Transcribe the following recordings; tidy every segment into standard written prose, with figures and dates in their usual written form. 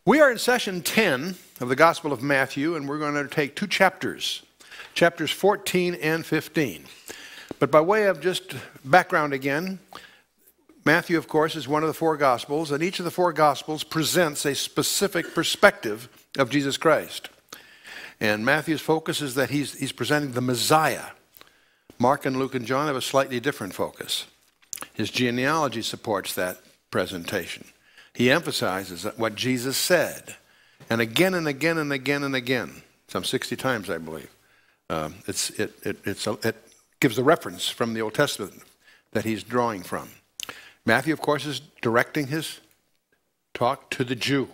We are in session 10 of the Gospel of Matthew, and we're going to take two chapters, chapters 14 and 15. But by way of just background again, Matthew, of course, is one of the four Gospels, and each of the four Gospels presents a specific perspective of Jesus Christ. And Matthew's focus is that he's presenting the Messiah. Mark and Luke and John have a slightly different focus. His genealogy supports that presentation. He emphasizes what Jesus said, and again and again and again and again, some 60 times, I believe. It gives the reference from the Old Testament that he's drawing from. Matthew, of course, is directing his talk to the Jew.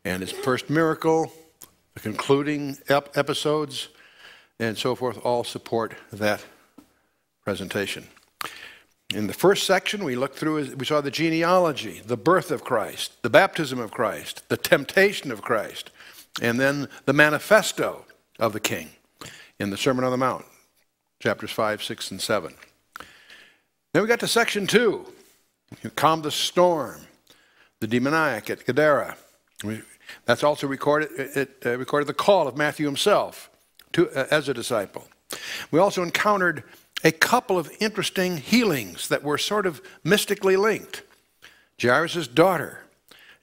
And his first miracle, the concluding episodes, and so forth, all support that presentation. In the first section, we saw the genealogy, the birth of Christ, the baptism of Christ, the temptation of Christ, and then the manifesto of the King in the Sermon on the Mount, chapters 5, 6, and 7. Then we got to section 2, calm the storm, the demoniac at Gadara. That's also recorded the call of Matthew himself as a disciple. We also encountered a couple of interesting healings that were sort of mystically linked. Jairus' daughter,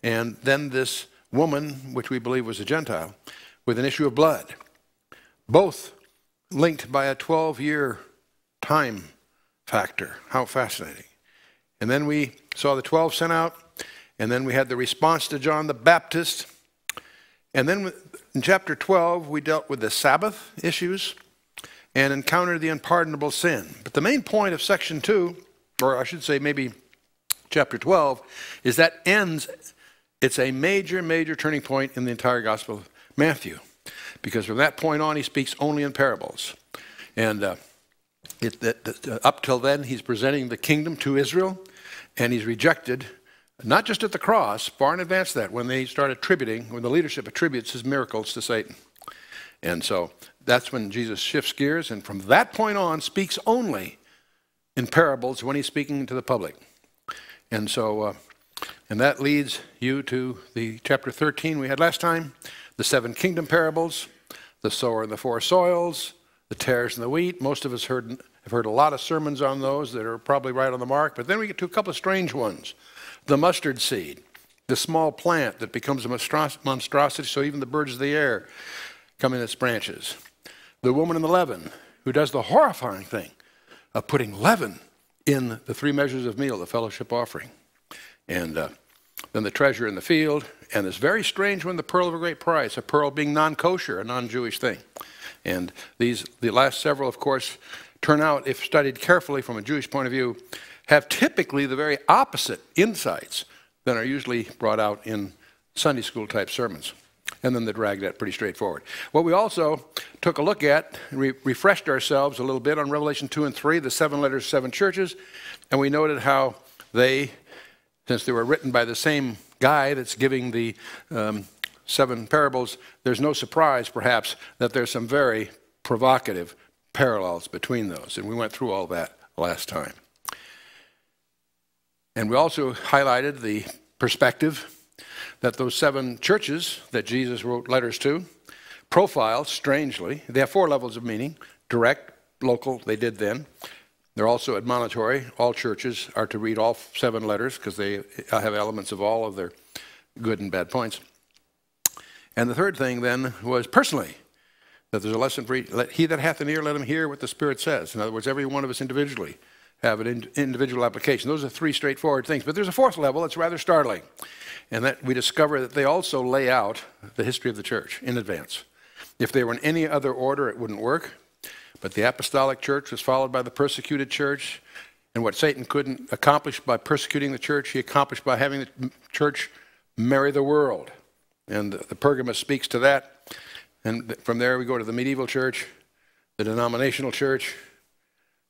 and then this woman, which we believe was a Gentile, with an issue of blood. Both linked by a 12-year time factor. How fascinating. And then we saw the 12 sent out, and then we had the response to John the Baptist. And then in chapter 12, we dealt with the Sabbath issues and encountered the unpardonable sin. But the main point of section 2, or I should say maybe chapter 12, is that it's a major, major turning point in the entire Gospel of Matthew. Because from that point on, he speaks only in parables. And up till then, he's presenting the kingdom to Israel, and he's rejected, not just at the cross, far in advance of that, when they start attributing, when the leadership attributes his miracles to Satan. And so that's when Jesus shifts gears, and from that point on speaks only in parables when he's speaking to the public. And so, and that leads you to the chapter 13 we had last time, the 7 kingdom parables, the sower and the 4 soils, the tares and the wheat. Most of us have heard a lot of sermons on those that are probably right on the mark, but then we get to a couple of strange ones. The mustard seed, the small plant that becomes a monstrosity, so even the birds of the air come in its branches. The woman in the leaven, who does the horrifying thing of putting leaven in the 3 measures of meal, the fellowship offering. And then the treasure in the field, and this very strange one, the pearl of a great price, a pearl being non-kosher, a non-Jewish thing. And the last several, of course, turn out, if studied carefully from a Jewish point of view, have typically the very opposite insights than are usually brought out in Sunday school type sermons. And then the dragnet, pretty straightforward. What we also took a look at, refreshed ourselves a little bit on Revelation 2 and 3, the 7 letters, 7 churches, and we noted how they, since they were written by the same guy that's giving the 7 parables, there's no surprise, perhaps, that there's some very provocative parallels between those. And we went through all that last time. And we also highlighted the perspective that those 7 churches that Jesus wrote letters to profile strangely. They have 4 levels of meaning: direct, local, they did then. They're also admonitory. All churches are to read all 7 letters because they have elements of all of their good and bad points. And the third thing then was personally, that there's a lesson for each. He that hath an ear, let him hear what the Spirit says. In other words, every one of us individually have an individual application. Those are 3 straightforward things. But there's a 4th level that's rather startling. And that we discover that they also lay out the history of the church in advance. If they were in any other order, it wouldn't work. But the apostolic church was followed by the persecuted church. And what Satan couldn't accomplish by persecuting the church, he accomplished by having the church marry the world. And the Pergamos speaks to that. And from there we go to the medieval church, the denominational church,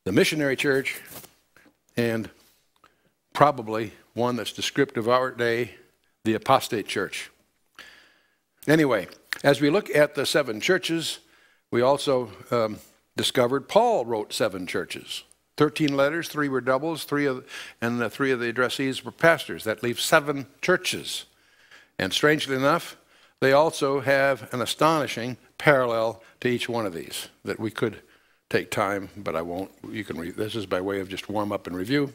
the missionary church, and probably one that's descriptive of our day, the apostate church. Anyway, as we look at the 7 churches, we also discovered Paul wrote 7 churches. 13 letters, 3 were doubles, 3 of the addressees were pastors. That leaves 7 churches. And strangely enough, they also have an astonishing parallel to each one of these that we could take time, but I won't. You can read. This is by way of just warm up and review.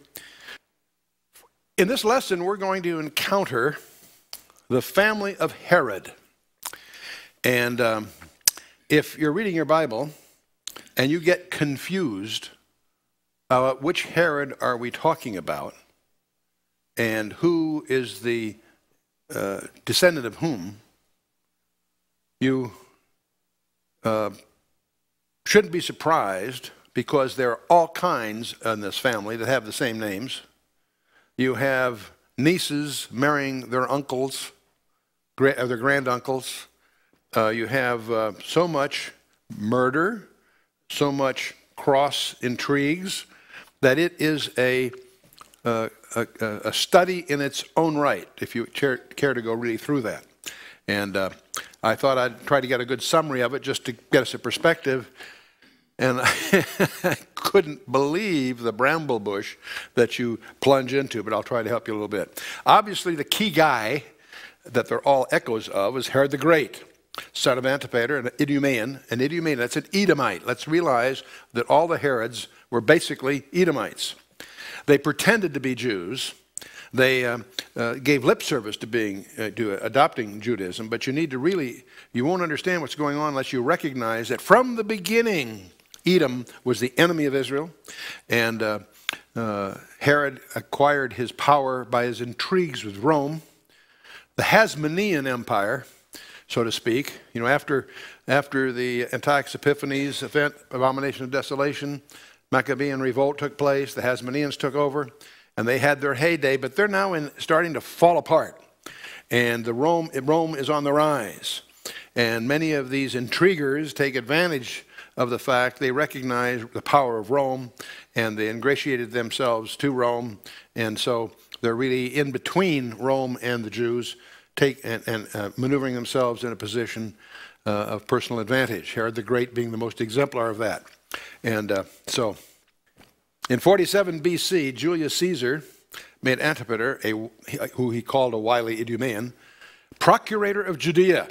In this lesson, we're going to encounter the family of Herod. And if you're reading your Bible and you get confused about which Herod are we talking about and who is the descendant of whom, you shouldn't be surprised, because there are all kinds in this family that have the same names. You have nieces marrying their uncles, their granduncles. You have so much murder, so much cross intrigues, that it is a study in its own right, if you care to go really through that. And I thought I'd try to get a good summary of it just to get us a perspective. And I couldn't believe the bramble bush that you plunge into, but I'll try to help you a little bit. Obviously, the key guy that they're all echoes of is Herod the Great, son of Antipater, an Idumean. An Idumean, that's an Edomite. Let's realize that all the Herods were basically Edomites. They pretended to be Jews. They gave lip service to adopting Judaism, but you won't understand what's going on unless you recognize that from the beginning, Edom was the enemy of Israel, and Herod acquired his power by his intrigues with Rome. The Hasmonean Empire, so to speak, after the Antiochus Epiphanes event, abomination of desolation, Maccabean revolt took place, the Hasmoneans took over, and they had their heyday, but they're now starting to fall apart. And Rome is on the rise. And many of these intriguers take advantage of the fact they recognize the power of Rome, and they ingratiated themselves to Rome. And so they're really in between Rome and the Jews, maneuvering themselves in a position of personal advantage. Herod the Great being the most exemplar of that. And so in 47 BC, Julius Caesar made Antipater, who he called a wily Idumean, procurator of Judea.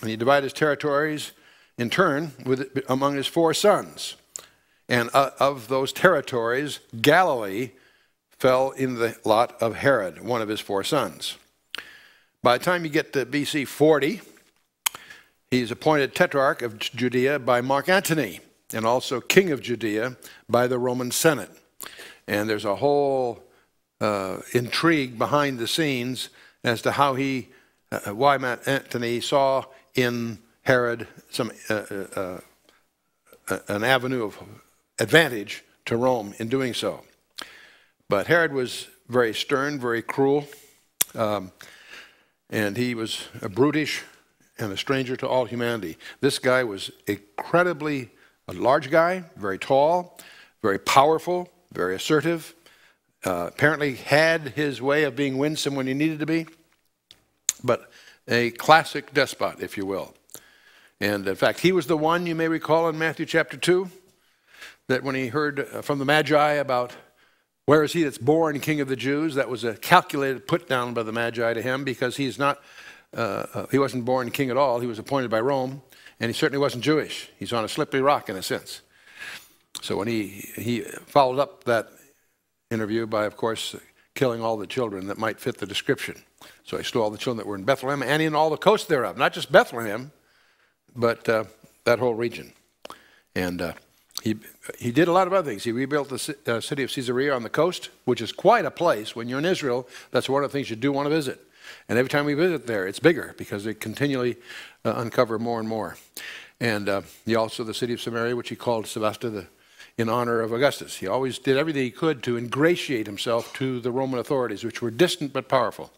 And he divided his territories in turn among his 4 sons. And of those territories, Galilee fell in the lot of Herod, one of his 4 sons. By the time you get to BC 40, he's appointed tetrarch of Judea by Mark Antony, and also king of Judea by the Roman Senate. And there's a whole intrigue behind the scenes as to how why Mark Antony saw in Herod an avenue of advantage to Rome in doing so. But Herod was very stern, very cruel, and he was brutish and a stranger to all humanity. This guy was incredibly a large guy, very tall, very powerful, very assertive, apparently had his way of being winsome when he needed to be, but a classic despot, if you will. And in fact, he was the one, you may recall in Matthew chapter 2, that when he heard from the Magi about where is he that's born King of the Jews, that was a calculated put down by the Magi to him, because he wasn't born king at all. He was appointed by Rome. And he certainly wasn't Jewish. He's on a slippery rock in a sense. So when he followed up that interview by, of course, killing all the children that might fit the description. So he slew all the children that were in Bethlehem and in all the coast thereof. Not just Bethlehem, but that whole region. And he did a lot of other things. He rebuilt the city of Caesarea on the coast, which is quite a place. When you're in Israel, that's one of the things you do want to visit. And every time we visit there, it's bigger because they continually uncover more and more. And he also, the city of Samaria, which he called Sebasta, in honor of Augustus. He always did everything he could to ingratiate himself to the Roman authorities, which were distant but powerful.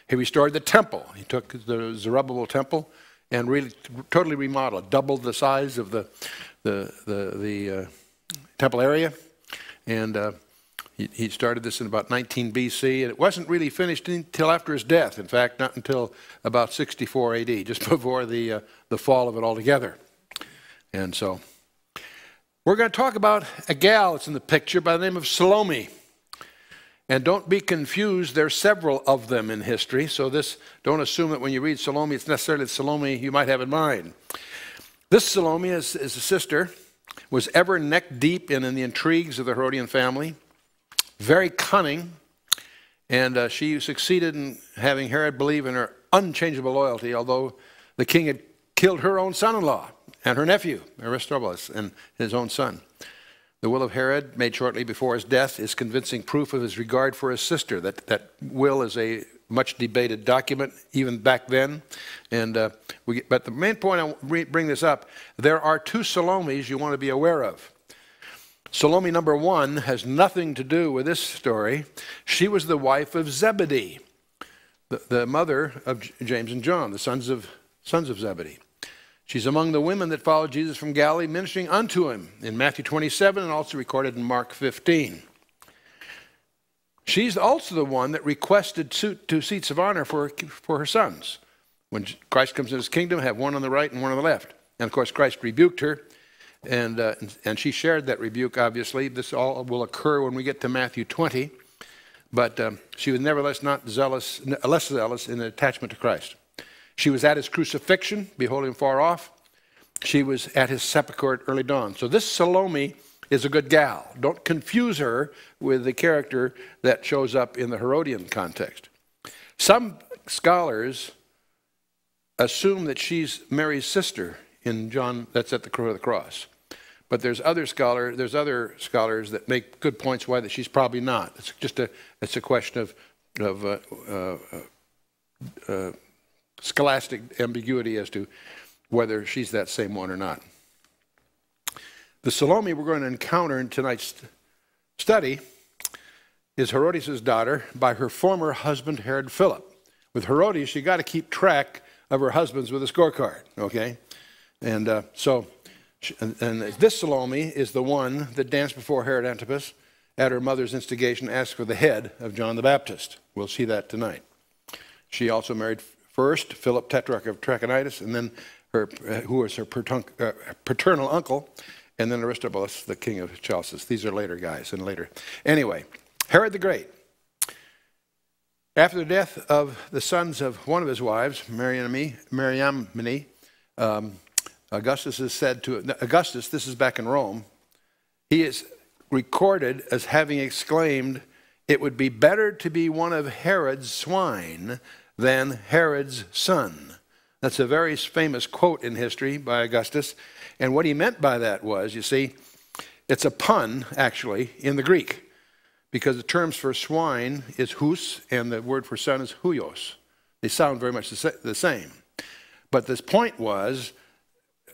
He restored the temple. He took the Zerubbabel temple and really totally remodeled, doubled the size of the temple area. And he started this in about 19 BC, and it wasn't really finished until after his death. In fact, not until about 64 AD, just before the fall of it altogether. And so we're going to talk about a gal that's in the picture by the name of Salome. And don't be confused, there's several of them in history, so don't assume that when you read Salome, it's necessarily the Salome you might have in mind. This Salome is a sister, was ever neck deep in the intrigues of the Herodian family, very cunning, and she succeeded in having Herod believe in her unchangeable loyalty, although the king had killed her own son-in-law and her nephew, Aristobulus, and his own son. The will of Herod, made shortly before his death, is convincing proof of his regard for his sister. That will is a much debated document, even back then. But the main point I bring this up, there are two Salomes you want to be aware of. Salome number 1 has nothing to do with this story. She was the wife of Zebedee, the mother of James and John, the sons of Zebedee. She's among the women that followed Jesus from Galilee, ministering unto him in Matthew 27 and also recorded in Mark 15. She's also the one that requested 2 seats of honor for her sons. When Christ comes in his kingdom, have one on the right and one on the left. And of course, Christ rebuked her, and she shared that rebuke, obviously. This all will occur when we get to Matthew 20. But she was nevertheless less zealous in attachment to Christ. She was at his crucifixion, beholding him far off. She was at his sepulchre at early dawn. So this Salome is a good gal. Don't confuse her with the character that shows up in the Herodian context. Some scholars assume that she's Mary's sister in John, that's at the foot of the cross. But there's other scholars that make good points why that she's probably not. It's a question of scholastic ambiguity as to whether she's that same one or not. The Salome we're going to encounter in tonight's study is Herodias' daughter by her former husband, Herod Philip. With Herodias, you got to keep track of her husbands with a scorecard, okay? And this Salome is the one that danced before Herod Antipas at her mother's instigation, asked for the head of John the Baptist. We'll see that tonight. She also married first Philip, Tetrarch of Trachonitis, and then who was her paternal uncle, and then Aristobulus, the king of Chalcis. These are later guys and later. Anyway, Herod the Great. After the death of the sons of one of his wives, Mariamne, Augustus is said to, Augustus, this is back in Rome, he is recorded as having exclaimed, "It would be better to be one of Herod's swine than Herod's son." That's a very famous quote in history by Augustus. And what he meant by that was, you see, it's a pun, actually, in the Greek. Because the terms for swine is hous, and the word for son is huios. They sound very much the same. But this point was,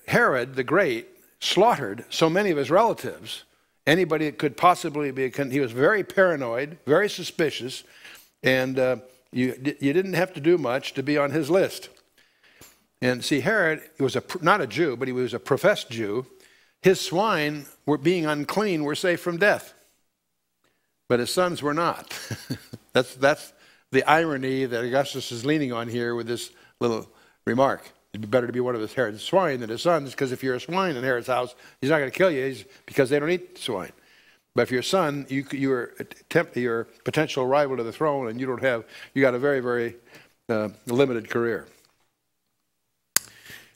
Herod the Great slaughtered so many of his relatives, anybody that could possibly be, he was very paranoid, very suspicious, and you didn't have to do much to be on his list. And see, Herod was not a Jew, but he was a professed Jew. His swine, being unclean, were safe from death. But his sons were not. That's the irony that Augustus is leaning on here with this little remark. It'd be better to be one of Herod's swine than his sons, because if you're a swine in Herod's house, he's not going to kill you because they don't eat swine. But if you're a son, you're a potential rival to the throne, and you got a very, very limited career.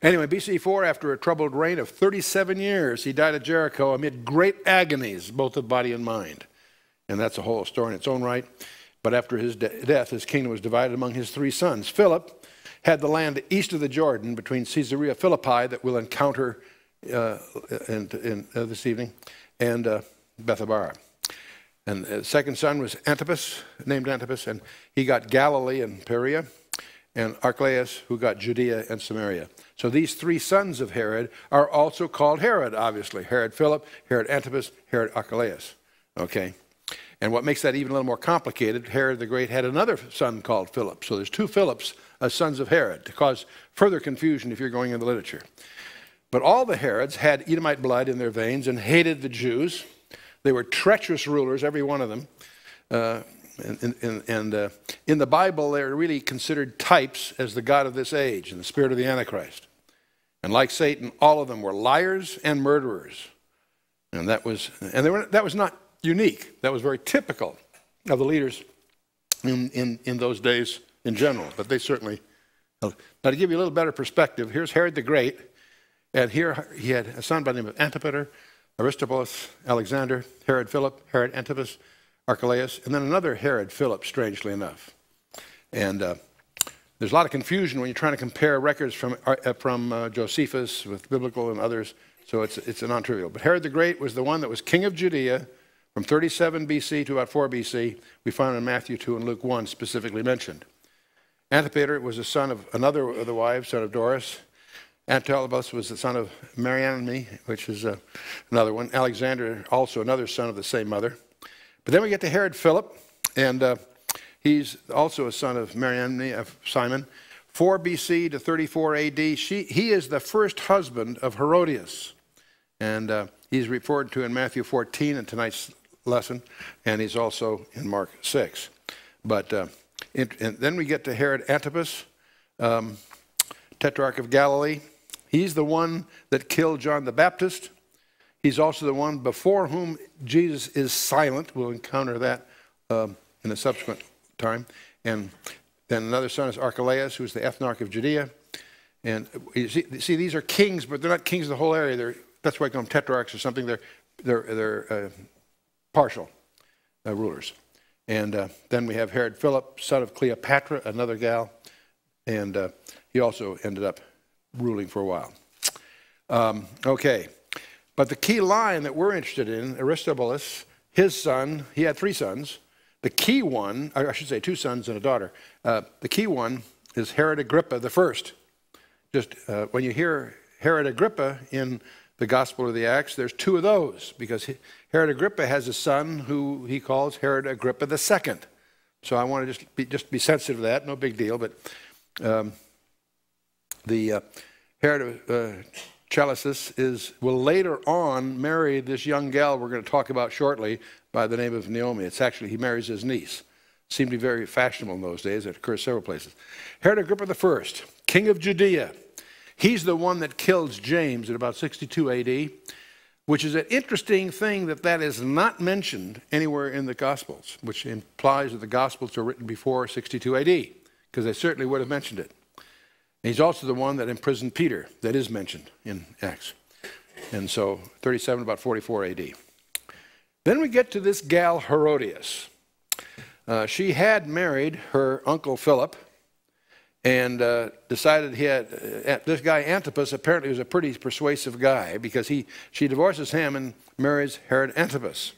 Anyway, BC 4, after a troubled reign of 37 years, he died at Jericho amid great agonies, both of body and mind. And that's a whole story in its own right. But after his death, his kingdom was divided among his 3 sons. Philip had the land east of the Jordan between Caesarea Philippi that we'll encounter this evening, and Bethabara. And the second son was Antipas, named Antipas, and he got Galilee and Perea, and Archelaus, who got Judea and Samaria. So these 3 sons of Herod are also called Herod, obviously. Herod Philip, Herod Antipas, Herod Archelaus. Okay? And what makes that even a little more complicated, Herod the Great had another son called Philip. So there's 2 Philips as sons of Herod, to cause further confusion if you're going into literature. But all the Herods had Edomite blood in their veins and hated the Jews. They were treacherous rulers, every one of them. In the Bible, they're really considered types as the God of this age and the spirit of the Antichrist. And like Satan, all of them were liars and murderers. And that was not unique. That was very typical of the leaders in those days in general, but they certainly helped. Now, to give you a little better perspective, here's Herod the Great, and here he had a son by the name of Antipater, Aristobulus, Alexander, Herod Philip, Herod Antipas, Archelaus, and then another Herod Philip, strangely enough. And there's a lot of confusion when you're trying to compare records from Josephus with biblical and others, so it's a non-trivial. But Herod the Great was the one that was king of Judea from 37 BC to about 4 BC. We find in Matthew 2 and Luke 1 specifically mentioned. Antipater was the son of another of the wives, son of Doris. Antiochus was the son of Mariamne, which is another one. Alexander, also another son of the same mother. But then we get to Herod Philip, and he's also a son of Mariamne, of Simon. 4 BC to 34 AD. He is the first husband of Herodias. And he's referred to in Matthew 14 in tonight's lesson, and he's also in Mark 6. But and then we get to Herod Antipas, Tetrarch of Galilee. He's the one that killed John the Baptist. He's also the one before whom Jesus is silent. We'll encounter that in a subsequent time. And then another son is Archelaus, who's the ethnarch of Judea. And you see, these are kings, but they're not kings of the whole area. That's why I call them tetrarchs or something. They're partial rulers. And then we have Herod Philip, son of Cleopatra, another gal. And he also ended up ruling for a while. Okay. But the key line that we're interested in, Aristobulus, his son, he had 3 sons. The key one, I should say 2 sons and a daughter. The key one is Herod Agrippa the first. Just when you hear Herod Agrippa in the Gospel of the Acts, there's 2 of those, because Herod Agrippa has a son who he calls Herod Agrippa the second. So I want to just be sensitive to that, no big deal. But the Herod Chalicis will later on marry this young gal we're going to talk about shortly by the name of Naomi. It's actually, he marries his niece. Seemed to be very fashionable in those days. It occurs several places. Herod Agrippa I, king of Judea. He's the one that kills James at about 62 AD, which is an interesting thing that is not mentioned anywhere in the Gospels, which implies that the Gospels are written before 62 AD, because they certainly would have mentioned it. He's also the one that imprisoned Peter, that is mentioned in Acts. And so 37, about 44 AD. Then we get to this gal Herodias. She had married her uncle Philip and decided he had, this guy Antipas apparently was a pretty persuasive guy, because she divorces him and marries Herod Antipas.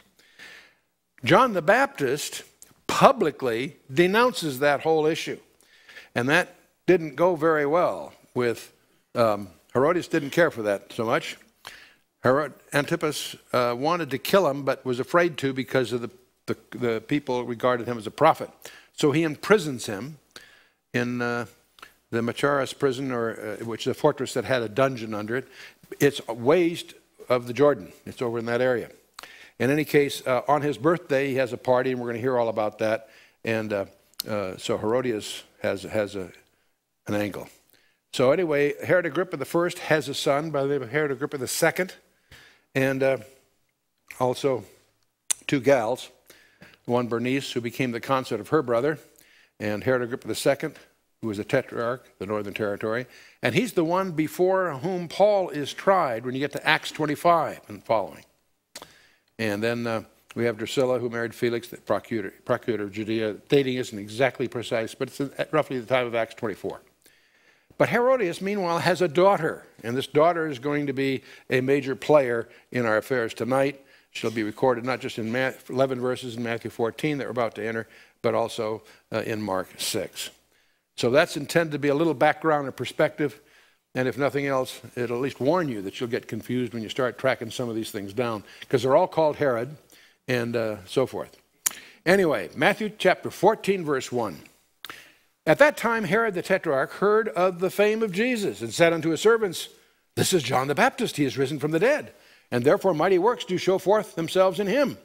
John the Baptist publicly denounces that whole issue. And that didn't go very well with, Herodias didn't care for that so much. Herod Antipas wanted to kill him, but was afraid to because of the people regarded him as a prophet. So he imprisons him in the Machaerus prison, which is a fortress that had a dungeon under it. It's west of the Jordan. It's over in that area. In any case, on his birthday, he has a party, and we're going to hear all about that. And so Herodias has an angle. So anyway, Herod Agrippa I has a son by the name of Herod Agrippa II, and also 2 gals, one Bernice, who became the consort of her brother, and Herod Agrippa II, who was a tetrarch, the northern territory, and he's the one before whom Paul is tried when you get to Acts 25 and following. And then we have Drusilla, who married Felix, the procurator of Judea. Dating isn't exactly precise, but it's at roughly the time of Acts 24. But Herodias, meanwhile, has a daughter, and this daughter is going to be a major player in our affairs tonight. She'll be recorded not just in 11 verses in Matthew 14 that we're about to enter, but also in Mark 6. So that's intended to be a little background and perspective, and if nothing else, it'll at least warn you that you'll get confused when you start tracking some of these things down, because they're all called Herod and so forth. Anyway, Matthew chapter 14, verse 1. At that time, Herod the Tetrarch heard of the fame of Jesus and said unto his servants, "This is John the Baptist. He is risen from the dead, and therefore mighty works do show forth themselves in him."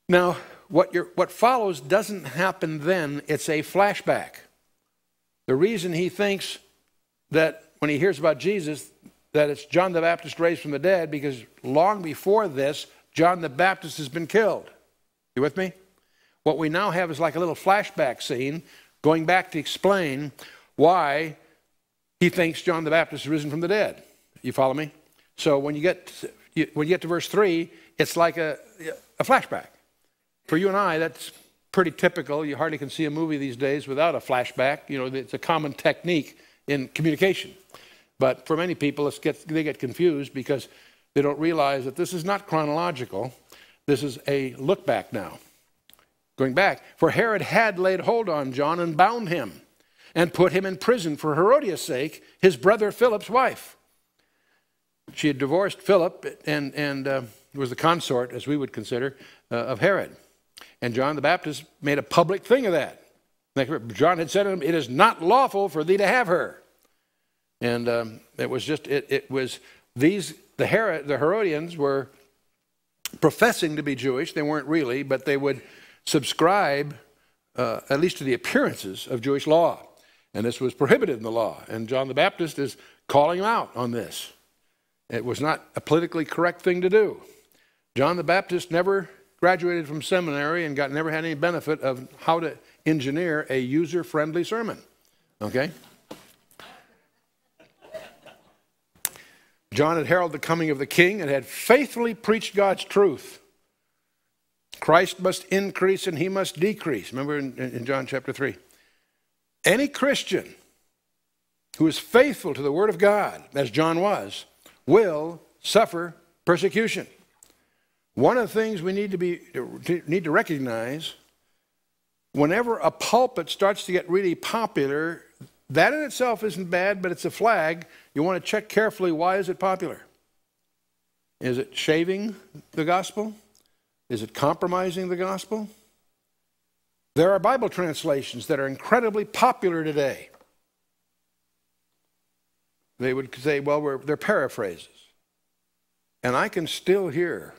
Now, what follows doesn't happen then. It's a flashback. The reason he thinks that when he hears about Jesus, that it's John the Baptist raised from the dead, because long before this, John the Baptist has been killed. You with me? What we now have is like a little flashback scene going back to explain why he thinks John the Baptist is risen from the dead. You follow me? So when you get to verse 3, it's like a flashback. For you and I, that's pretty typical. You hardly can see a movie these days without a flashback. You know, it's a common technique in communication. But for many people, they get confused because they don't realize that this is not chronological. This is a look back now. Going back, for Herod had laid hold on John and bound him and put him in prison for Herodias' sake, his brother Philip's wife. She had divorced Philip and was the consort, as we would consider, of Herod. And John the Baptist made a public thing of that. John had said to him, "It is not lawful for thee to have her." And it was the Herodians were professing to be Jewish. They weren't really, but they would subscribe at least to the appearances of Jewish law. And this was prohibited in the law. And John the Baptist is calling them out on this. It was not a politically correct thing to do. John the Baptist never graduated from seminary and never had any benefit of how to engineer a user-friendly sermon. Okay? John had heralded the coming of the king and had faithfully preached God's truth. Christ must increase and he must decrease. Remember in John chapter 3. Any Christian who is faithful to the word of God, as John was, will suffer persecution. One of the things we need to recognize, whenever a pulpit starts to get really popular, that in itself isn't bad, but it's a flag. You want to check carefully, why is it popular? Is it shaving the gospel? Is it compromising the gospel? There are Bible translations that are incredibly popular today. They would say, well, they're paraphrases. And I can still hear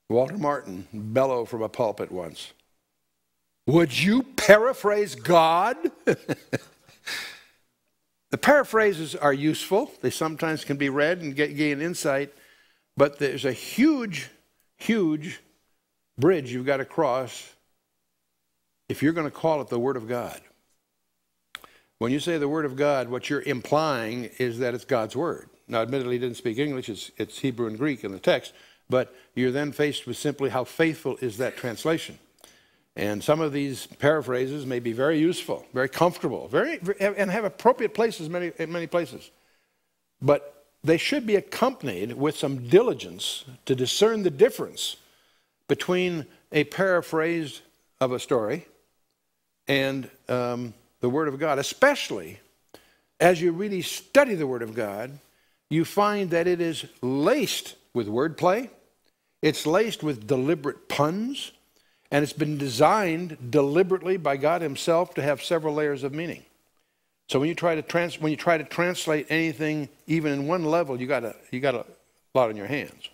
Walter Martin bellow from a pulpit once. Would you paraphrase God? The paraphrases are useful. They sometimes can be read and gain insight. But there's a huge, huge bridge you've got to cross if you're going to call it the Word of God. When you say the Word of God, what you're implying is that it's God's Word. Now, admittedly, he didn't speak English. It's Hebrew and Greek in the text. But you're then faced with simply how faithful is that translation. And some of these paraphrases may be very useful, very comfortable, and have appropriate places in many places. But they should be accompanied with some diligence to discern the difference between a paraphrase of a story and the Word of God. Especially as you really study the Word of God, you find that it is laced with wordplay, it's laced with deliberate puns, and it's been designed deliberately by God himself to have several layers of meaning. So when you try to translate anything, even in one level, you got a lot on your hands.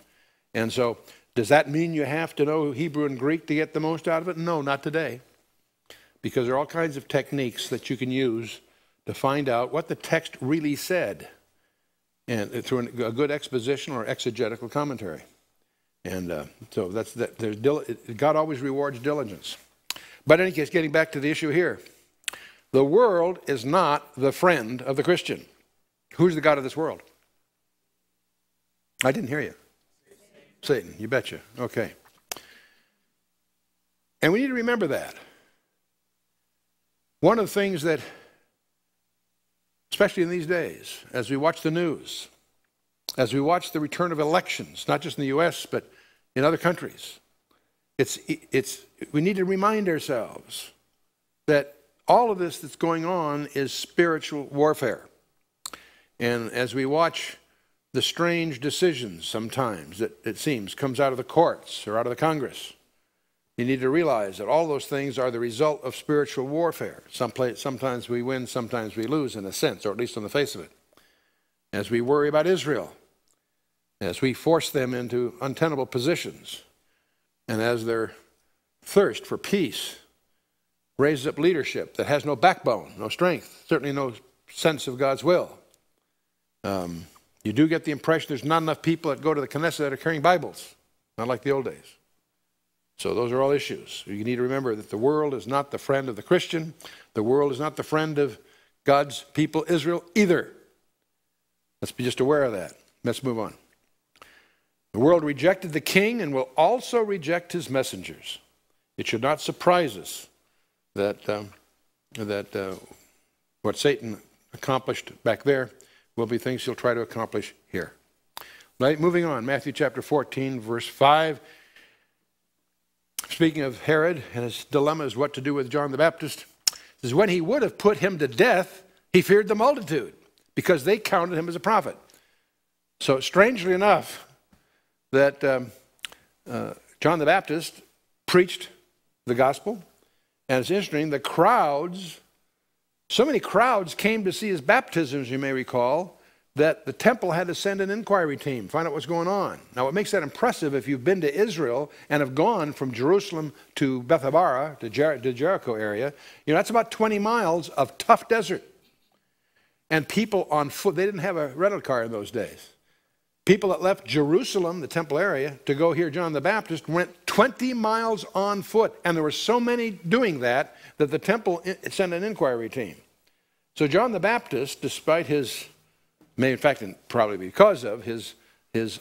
And so, does that mean you have to know Hebrew and Greek to get the most out of it? No, not today. Because there are all kinds of techniques that you can use to find out what the text really said, and through a good exposition or exegetical commentary. And so God always rewards diligence. But in any case, getting back to the issue here, the world is not the friend of the Christian. Who's the god of this world? I didn't hear you. Satan, you betcha. Okay. And we need to remember that. One of the things that, especially in these days, as we watch the news, as we watch the return of elections, not just in the U.S., but in other countries, we need to remind ourselves that all of this that's going on is spiritual warfare. And as we watch the strange decisions sometimes that it seems comes out of the courts or out of the Congress, you need to realize that all those things are the result of spiritual warfare. Sometimes we win, sometimes we lose in a sense, or at least on the face of it. As we worry about Israel, as we force them into untenable positions, and as their thirst for peace raises up leadership that has no backbone, no strength, certainly no sense of God's will. You do get the impression there's not enough people that go to the Knesset that are carrying Bibles, not like the old days. So those are all issues. You need to remember that the world is not the friend of the Christian. The world is not the friend of God's people, Israel, either. Let's be just aware of that. Let's move on. The world rejected the king and will also reject his messengers. It should not surprise us that, what Satan accomplished back there will be things he'll try to accomplish here. Right, moving on, Matthew chapter 14, verse 5. Speaking of Herod and his dilemma is what to do with John the Baptist, it says, when he would have put him to death, he feared the multitude because they counted him as a prophet. So strangely enough, that John the Baptist preached the gospel, and it's interesting, the crowds, so many crowds came to see his baptisms, you may recall, that the temple had to send an inquiry team, find out what's going on. Now, what makes that impressive, if you've been to Israel and have gone from Jerusalem to Bethabara, the Jericho area, you know, that's about 20 miles of tough desert. And people on foot, they didn't have a rental car in those days. People that left Jerusalem, the temple area, to go hear John the Baptist went 20 miles on foot. And there were so many doing that that the temple sent an inquiry team. So John the Baptist, despite his, in fact, and probably because of his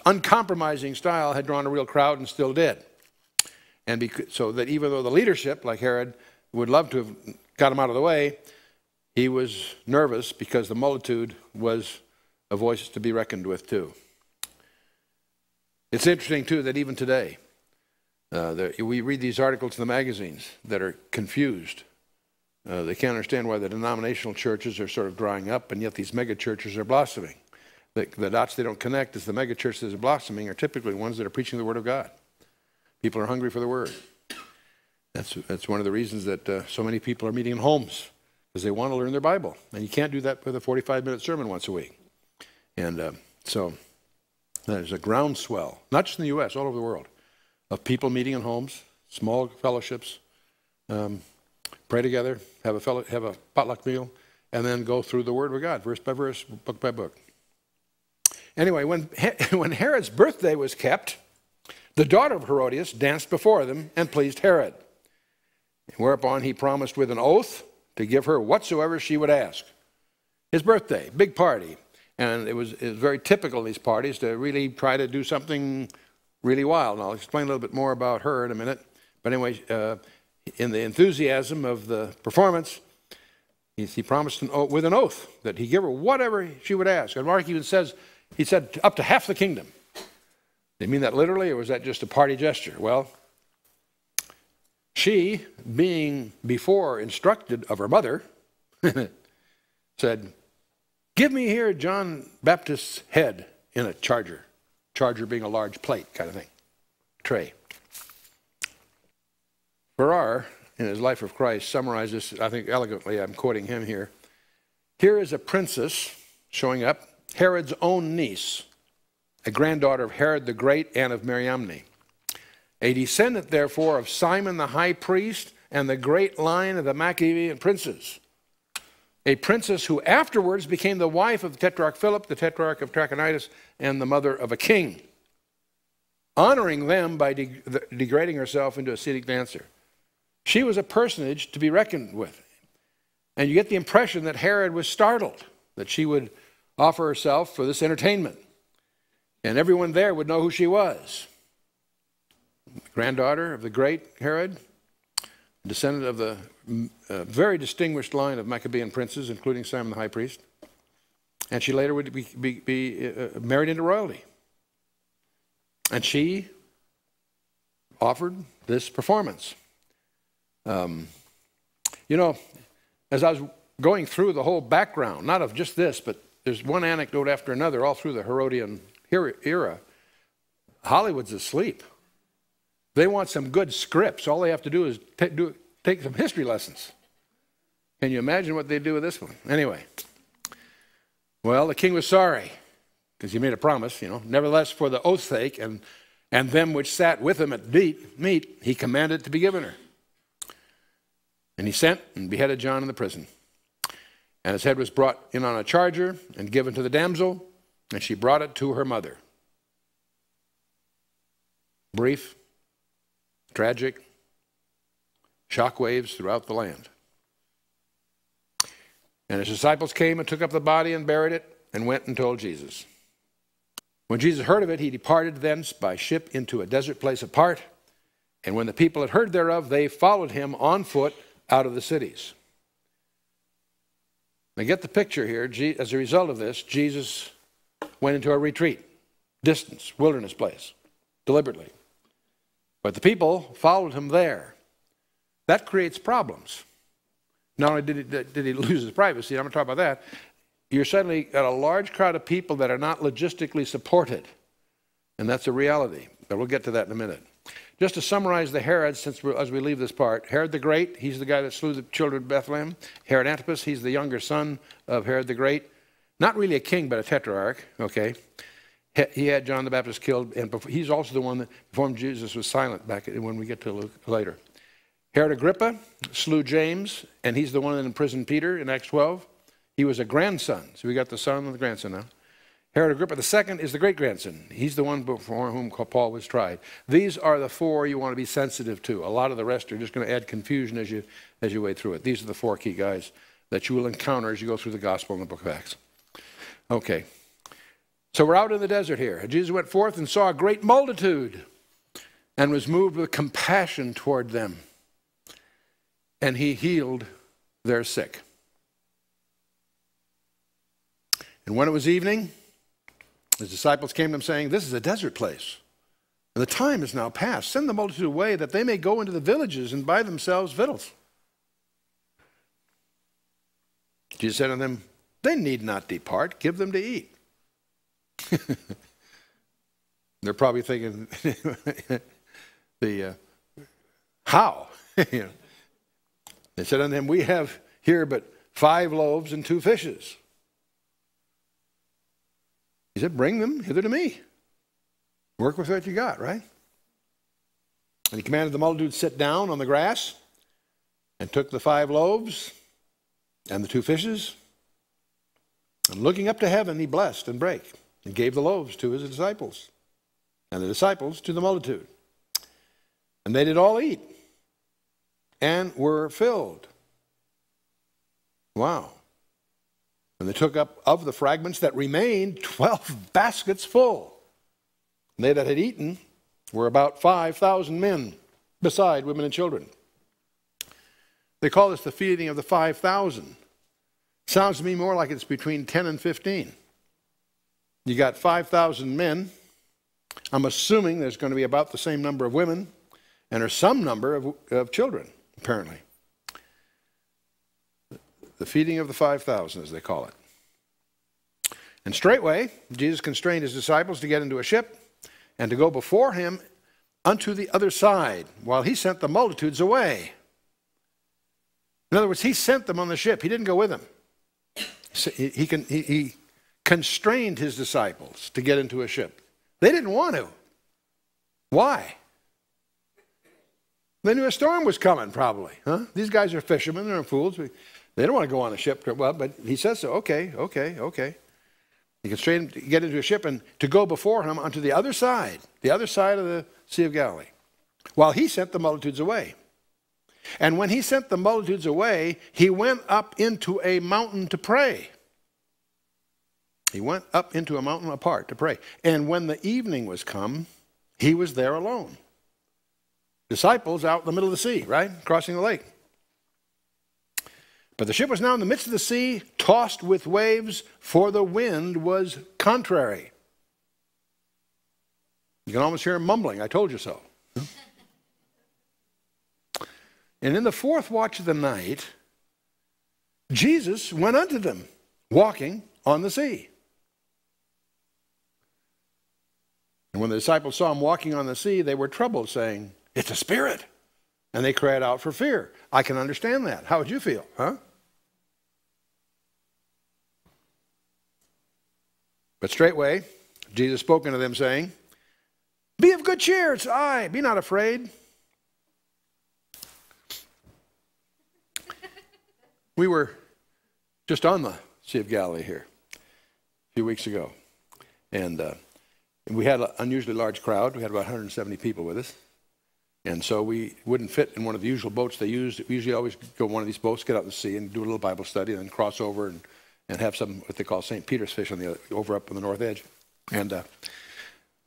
uncompromising style, had drawn a real crowd and still did. And so that even though the leadership, like Herod, would love to have got him out of the way, he was nervous because the multitude was a voice to be reckoned with too. It's interesting, too, that even today, we read these articles in the magazines that are confused. They can't understand why the denominational churches are sort of drying up, and yet these mega churches are blossoming. The dots they don't connect is the mega churches that are blossoming are typically ones that are preaching the Word of God. People are hungry for the Word. That's one of the reasons that so many people are meeting in homes, because they want to learn their Bible. And you can't do that with a 45-minute sermon once a week. And so there's a groundswell, not just in the U.S., all over the world, of people meeting in homes, small fellowships, pray together, have a potluck meal, and then go through the Word of God, verse by verse, book by book. Anyway, when Herod's birthday was kept, the daughter of Herodias danced before them and pleased Herod, whereupon he promised with an oath to give her whatsoever she would ask. His birthday, big party. And it was very typical of these parties to really try to do something really wild. And I'll explain a little bit more about her in a minute. But anyway, in the enthusiasm of the performance, he promised with an oath that he'd give her whatever she would ask. And Mark even says, he said up to half the kingdom. Did he mean that literally, or was that just a party gesture? Well, she, being before instructed of her mother, said, give me here John Baptist's head in a charger. Charger being a large plate kind of thing, tray. Farrar, in his Life of Christ, summarizes, I think elegantly, I'm quoting him here. Here is a princess showing up, Herod's own niece, a granddaughter of Herod the Great and of Mariamne. A descendant, therefore, of Simon the high priest and the great line of the Maccabean princes. A princess who afterwards became the wife of the Tetrarch Philip, the Tetrarch of Trachonitis, and the mother of a king, honoring them by degrading herself into a Ascetic dancer. She was a personage to be reckoned with. And you get the impression that Herod was startled that she would offer herself for this entertainment. And everyone there would know who she was. Granddaughter of the great Herod, descendant of the very distinguished line of Maccabean princes, including Simon the high priest. And she later would be married into royalty. And she offered this performance. You know, as I was going through the whole background, not of just this, but there's one anecdote after another all through the Herodian era, Hollywood's asleep. They want some good scripts. All they have to do is take some history lessons. Can you imagine what they do with this one? Anyway, well, the king was sorry because he made a promise, you know. Nevertheless, for the oath's sake and them which sat with him at meat, he commanded it to be given her. And he sent and beheaded John in the prison. And his head was brought in on a charger and given to the damsel, and she brought it to her mother. Brief, tragic, shock waves throughout the land. And his disciples came and took up the body and buried it and went and told Jesus. When Jesus heard of it, he departed thence by ship into a desert place apart. And when the people had heard thereof, they followed him on foot out of the cities. Now get the picture here. As a result of this, Jesus went into a retreat, distance, wilderness place, deliberately. But the people followed him there. That creates problems. Not only did he lose his privacy, and I'm going to talk about that, you're suddenly got a large crowd of people that are not logistically supported. And that's a reality. But we'll get to that in a minute. Just to summarize the Herods, as we leave this part, Herod the Great, he's the guy that slew the children of Bethlehem. Herod Antipas, he's the younger son of Herod the Great. Not really a king, but a tetrarch, okay? He had John the Baptist killed, and he's also the one that before him Jesus was silent back when we get to Luke later. Herod Agrippa slew James, and he's the one that imprisoned Peter in Acts 12. He was a grandson, so we got the son and the grandson now. Herod Agrippa II is the great-grandson. He's the one before whom Paul was tried. These are the four you want to be sensitive to. A lot of the rest are just going to add confusion as you wade through it. These are the four key guys that you will encounter as you go through the gospel in the book of Acts. Okay. So we're out in the desert here. And Jesus went forth and saw a great multitude and was moved with compassion toward them. And he healed their sick. And when it was evening, his disciples came to him saying, "This is a desert place, and the time is now past. Send the multitude away that they may go into the villages and buy themselves victuals." Jesus said to them, "They need not depart. Give them to eat." They're probably thinking, how? They said unto him, "We have here but 5 loaves and 2 fishes. He said, "Bring them hither to me. Work with what you got," right? And he commanded the multitude to sit down on the grass, and took the 5 loaves and the 2 fishes. And looking up to heaven, he blessed and brake, and gave the loaves to his disciples, and the disciples to the multitude. And they did all eat, and were filled. Wow. And they took up of the fragments that remained 12 baskets full. And they that had eaten were about 5,000 men, beside women and children. They call this the feeding of the 5,000. Sounds to me more like it's between 10 and 15. You got 5,000 men. I'm assuming there's going to be about the same number of women, and there's some number of children, apparently. The feeding of the 5,000, as they call it. And straightway, Jesus constrained his disciples to get into a ship and to go before him unto the other side, while he sent the multitudes away. In other words, he sent them on the ship. He didn't go with them. He constrained his disciples to get into a ship. They didn't want to. Why? They knew a storm was coming, probably. Huh? These guys are fishermen. They're fools. They don't want to go on a ship trip. Well, but he says so. Okay. He constrained them to get into a ship and to go before him unto the other side of the Sea of Galilee, while he sent the multitudes away. And when he sent the multitudes away, he went up into a mountain to pray. He went up into a mountain apart to pray. And when the evening was come, he was there alone. Disciples out in the middle of the sea, right? Crossing the lake. But the ship was now in the midst of the sea, tossed with waves, for the wind was contrary. You can almost hear him mumbling, "I told you so." And in the 4th watch of the night, Jesus went unto them, walking on the sea. And when the disciples saw him walking on the sea, they were troubled, saying, "It's a spirit." And they cried out for fear. I can understand that. How would you feel, huh? But straightway, Jesus spoke unto them, saying, "Be of good cheer, it's I, be not afraid." We were just on the Sea of Galilee here a few weeks ago. And we had an unusually large crowd. We had about 170 people with us. And so we wouldn't fit in one of the usual boats they used. We usually always go on one of these boats, get out to sea, and do a little Bible study, and then cross over and have some what they call St. Peter's fish on the over up on the north edge. And well,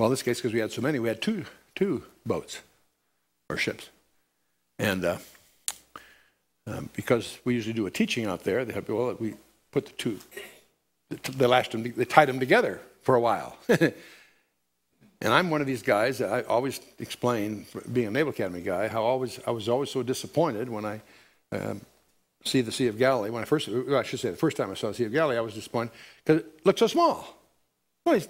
in this case, because we had so many, we had two boats or ships. And because we usually do a teaching out there, we put the two. They tied them together for a while. And I'm one of these guys that I always explain, being a Naval Academy guy, how I was always so disappointed when I see the Sea of Galilee. I should say the first time I saw the Sea of Galilee, I was disappointed because it looked so small. Well, it's,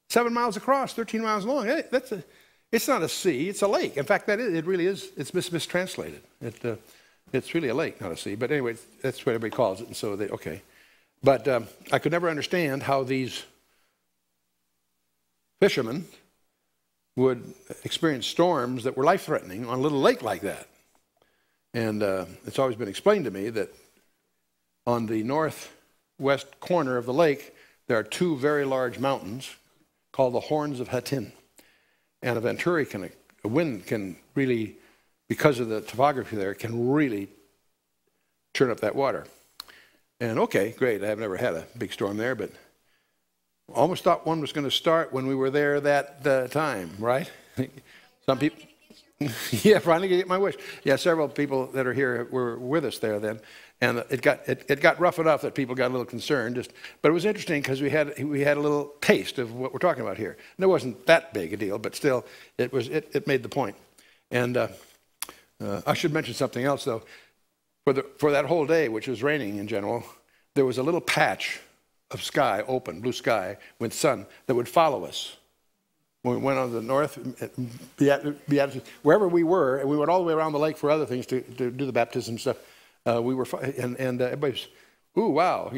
7 miles across, 13 miles long. It's not a sea, it's a lake. In fact, it really is. It's mistranslated. It's really a lake, not a sea. But anyway, that's what everybody calls it. And so okay. But I could never understand how these fishermen would experience storms that were life-threatening on a little lake like that. And it's always been explained to me that on the northwest corner of the lake, there are two very large mountains called the Horns of Hattin. And a wind can really, because of the topography there, can really churn up that water. And okay, great, I've never had a big storm there, but almost thought one was going to start when we were there that time, right? Some people, yeah, finally get my wish. Yeah, several people that are here were with us there then, and it got rough enough that people got a little concerned. But it was interesting because we had a little taste of what we're talking about here. And it wasn't that big a deal, but still, it made the point. And I should mention something else though. For that whole day, which was raining in general, there was a little patch of sky, open, blue sky, with sun that would follow us. When we went on the north, wherever we were, and we went all the way around the lake for other things to do the baptism stuff, we were, and everybody's, ooh, wow.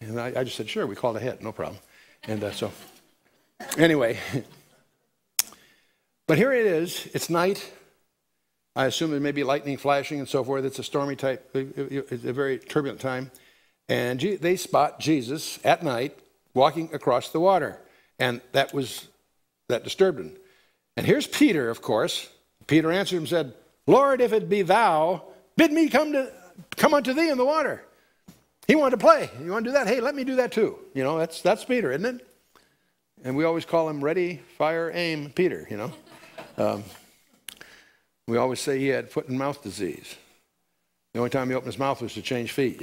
And I just said, sure, we called ahead, no problem. And so, anyway. But here it is, it's night. I assume there may be lightning flashing and so forth. It's a stormy type, it's a very turbulent time. And they spot Jesus at night walking across the water. And that disturbed him. And here's Peter, of course. Peter answered and said, Lord, if it be thou, bid me come unto thee in the water. He wanted to play. You want to do that? Hey, let me do that too. That's Peter, isn't it? And we always call him ready, fire, aim, Peter, We always say he had foot and mouth disease. The only time he opened his mouth was to change feet,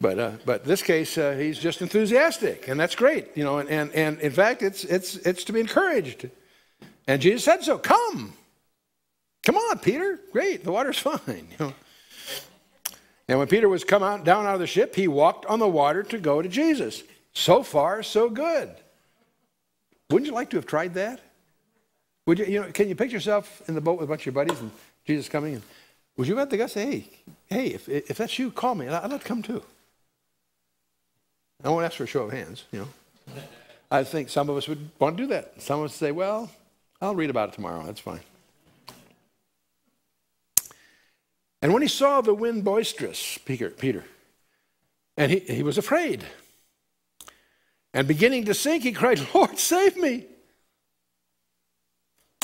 But in this case, he's just enthusiastic, and that's great, And in fact, it's to be encouraged. And Jesus said so. Come on, Peter. Great, the water's fine. And when Peter was down out of the ship, he walked on the water to go to Jesus. So far, so good. Wouldn't you like to have tried that? Would you? Can you picture yourself in the boat with a bunch of your buddies and Jesus coming? And would you have the guy say, hey, if that's you, call me. I'd like to come too. I won't ask for a show of hands, I think some of us would want to do that. Some of us say, well, I'll read about it tomorrow. That's fine. And when he saw the wind boisterous, Peter, and he was afraid. And beginning to sink, he cried, Lord, save me.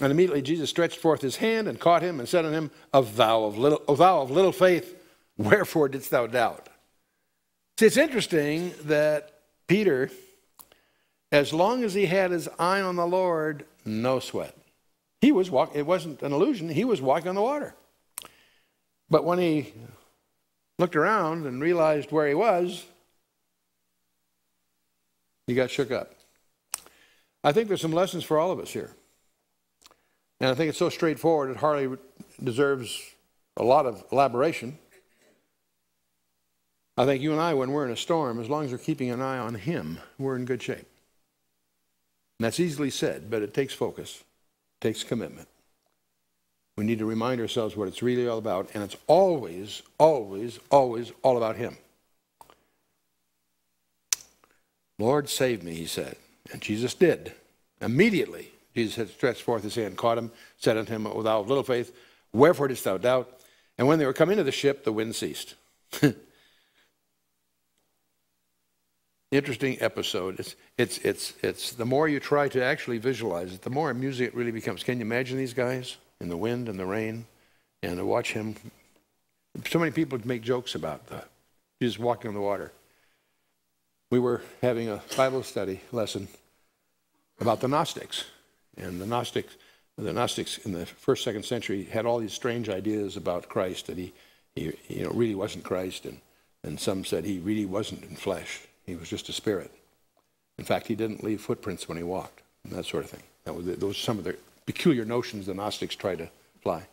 And immediately Jesus stretched forth his hand and caught him and said unto him, O thou of little faith, wherefore didst thou doubt? See, it's interesting that Peter, as long as he had his eye on the Lord, no sweat. He was walking, it wasn't an illusion, he was walking on the water. But when he looked around and realized where he was, he got shook up. I think there's some lessons for all of us here. And I think it's so straightforward, it hardly deserves a lot of elaboration. I think you and I, when we're in a storm, as long as we're keeping an eye on him, we're in good shape. And that's easily said, but it takes focus, it takes commitment. We need to remind ourselves what it's really all about, and it's always, always, always all about him. Lord, save me, he said. And Jesus did. Immediately, Jesus had stretched forth his hand, caught him, said unto him, O thou of little faith, wherefore didst thou doubt? And when they were come into the ship, the wind ceased. Interesting episode. It's the more you try to actually visualize it, the more amusing it really becomes. Can you imagine these guys? in the wind and the rain, and to watch him. So many people make jokes about Jesus walking on the water. We were having a Bible study lesson about the Gnostics, and the Gnostics in the first, second century had all these strange ideas about Christ, that he really wasn't Christ, and some said he really wasn't in flesh. He was just a spirit. In fact, he didn't leave footprints when he walked, and that sort of thing. Those were some of the peculiar notions the Gnostics tried to apply.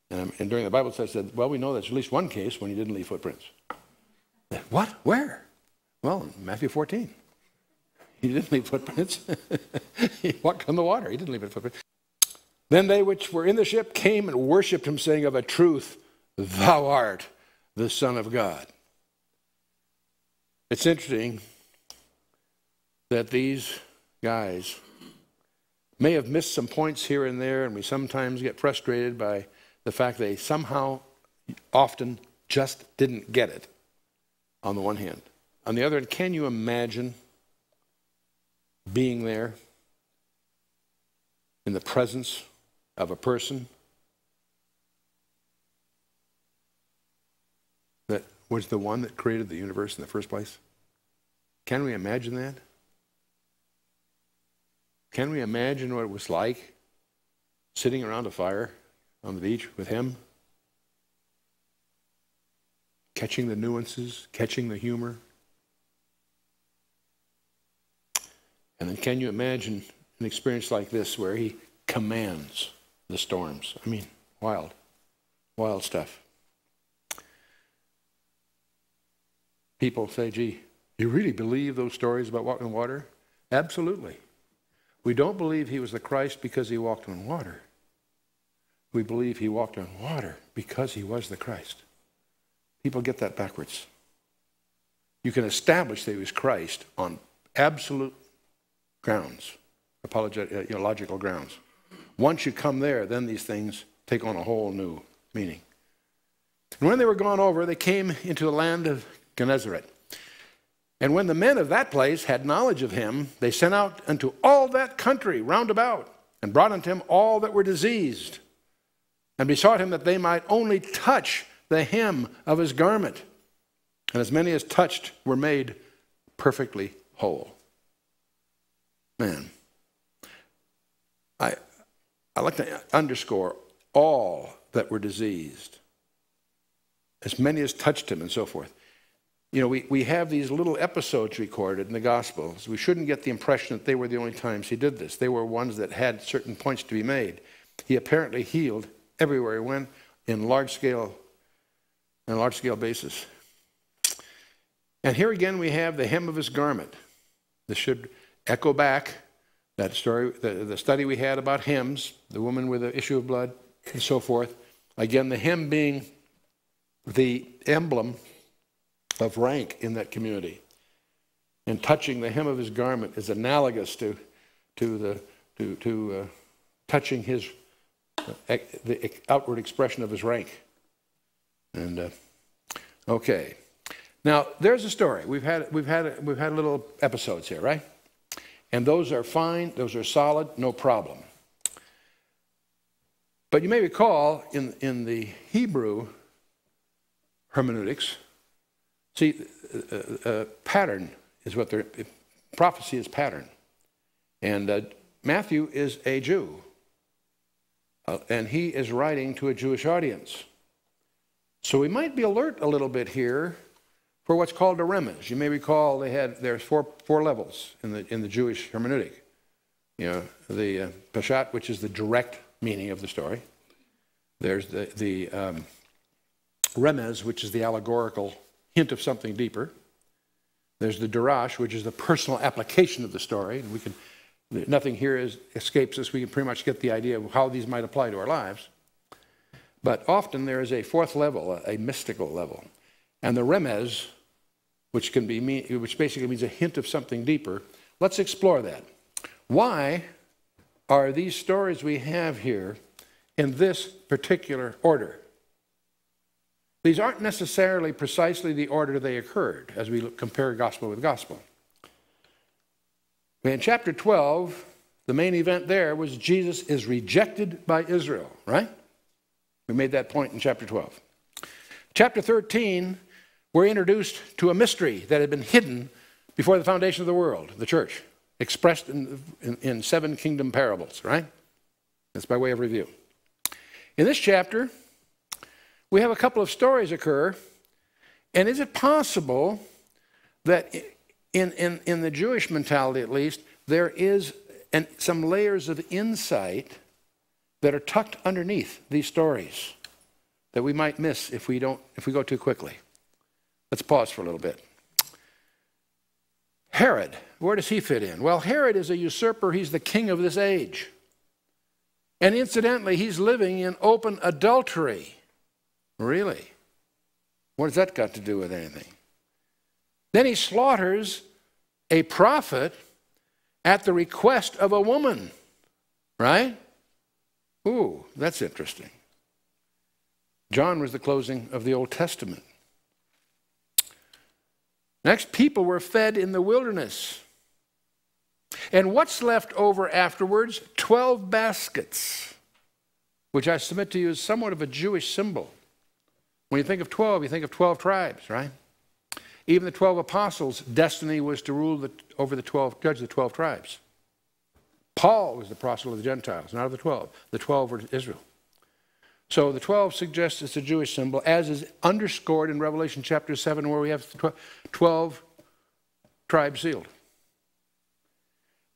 And during the Bible study, I said, well, we know there's at least one case when he didn't leave footprints. What? Where? Well, in Matthew 14. He didn't leave footprints. He walked on the water. He didn't leave footprints. Then they which were in the ship came and worshipped him, saying, of a truth, thou art the Son of God. It's interesting that these guys may have missed some points here and there, and we sometimes get frustrated by the fact they somehow often just didn't get it, on the one hand. On the other hand, can you imagine being there in the presence of a person that was the one that created the universe in the first place? Can we imagine that? Can we imagine what it was like sitting around a fire on the beach with him? Catching the nuances, catching the humor. And then can you imagine an experience like this where he commands the storms? I mean, wild, wild stuff. People say, gee, you really believe those stories about walking on water? Absolutely. We don't believe he was the Christ because he walked on water. We believe he walked on water because he was the Christ. People get that backwards. You can establish that he was Christ on absolute grounds, logical grounds. Once you come there, then these things take on a whole new meaning. And when they were gone over, they came into the land of Gennesaret. And when the men of that place had knowledge of him, they sent out unto all that country round about, and brought unto him all that were diseased, and besought him that they might only touch the hem of his garment. And as many as touched were made perfectly whole. Man, I like to underscore all that were diseased. As many as touched him and so forth. You know, we have these little episodes recorded in the Gospels. We shouldn't get the impression that they were the only times he did this. They were ones that had certain points to be made. He apparently healed everywhere he went in large-scale basis. And here again we have the hem of his garment. This should echo back that story, the study we had about hems, the woman with the issue of blood, and so forth. Again, the hem being the emblem of rank in that community. And touching the hem of his garment is analogous to touching his the outward expression of his rank. And okay, now there's a story. We've had little episodes here, right? And those are fine. Those are solid. No problem. But you may recall in the Hebrew hermeneutics, see, pattern is what their prophecy is pattern. And Matthew is a Jew. And he is writing to a Jewish audience. So we might be alert a little bit here for what's called a remez. You may recall there's four levels in the Jewish hermeneutic. You know, the Peshat, which is the direct meaning of the story. There's the remez, which is the allegorical hint of something deeper. There's the darash, which is the personal application of the story. And nothing here escapes us. We can pretty much get the idea of how these might apply to our lives. But often there is a fourth level, a mystical level. And the remez, which basically means a hint of something deeper, let's explore that. Why are these stories we have here in this particular order? These aren't necessarily precisely the order they occurred as we compare gospel with gospel. In chapter 12, the main event there was Jesus is rejected by Israel, right? We made that point in chapter 12. Chapter 13, we're introduced to a mystery that had been hidden before the foundation of the world, the church, expressed in 7 kingdom parables, right? That's by way of review. In this chapter, we have a couple of stories occur, and is it possible that in the Jewish mentality at least, there is some layers of insight that are tucked underneath these stories that we might miss if we go too quickly? Let's pause for a little bit. Herod, where does he fit in? Well, Herod is a usurper. He's the king of this age. And incidentally, he's living in open adultery. Really? What has that got to do with anything? Then he slaughters a prophet at the request of a woman, right? Ooh, that's interesting. John was the closing of the Old Testament. Next, people were fed in the wilderness. And what's left over afterwards? 12 baskets, which I submit to you is somewhat of a Jewish symbol. When you think of 12, you think of 12 tribes, right? Even the 12 apostles' destiny was to rule judge the 12 tribes. Paul was the apostle of the Gentiles, not of the 12. The 12 were Israel. So the 12 suggests it's a Jewish symbol, as is underscored in Revelation chapter 7, where we have 12 tribes sealed.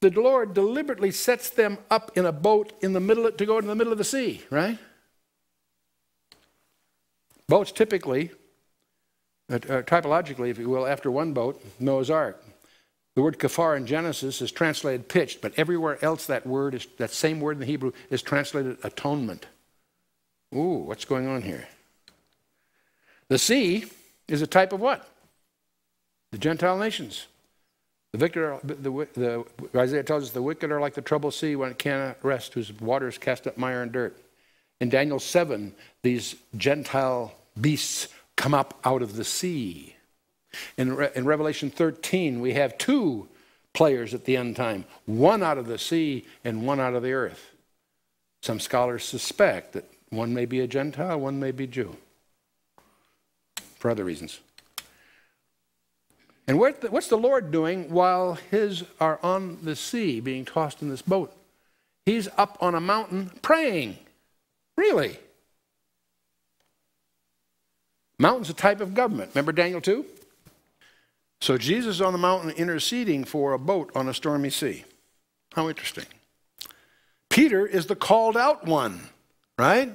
The Lord deliberately sets them up in a boat to go in the middle of the sea, right? Boats typically, typologically, if you will, after one boat, Noah's Ark. The word kafar in Genesis is translated pitched, but everywhere else that same word in the Hebrew is translated atonement. Ooh, what's going on here? The sea is a type of what? The Gentile nations. Isaiah tells us the wicked are like the troubled sea when it cannot rest, whose waters cast up mire and dirt. In Daniel 7, these Gentile beasts come up out of the sea. In Revelation 13, we have 2 players at the end time, one out of the sea and one out of the earth. Some scholars suspect that one may be a Gentile, one may be Jew, for other reasons. And what's the Lord doing while his are on the sea being tossed in this boat? He's up on a mountain praying. Really? Mountain's a type of government. Remember Daniel 2? So Jesus is on the mountain interceding for a boat on a stormy sea. How interesting. Peter is the called out one, right?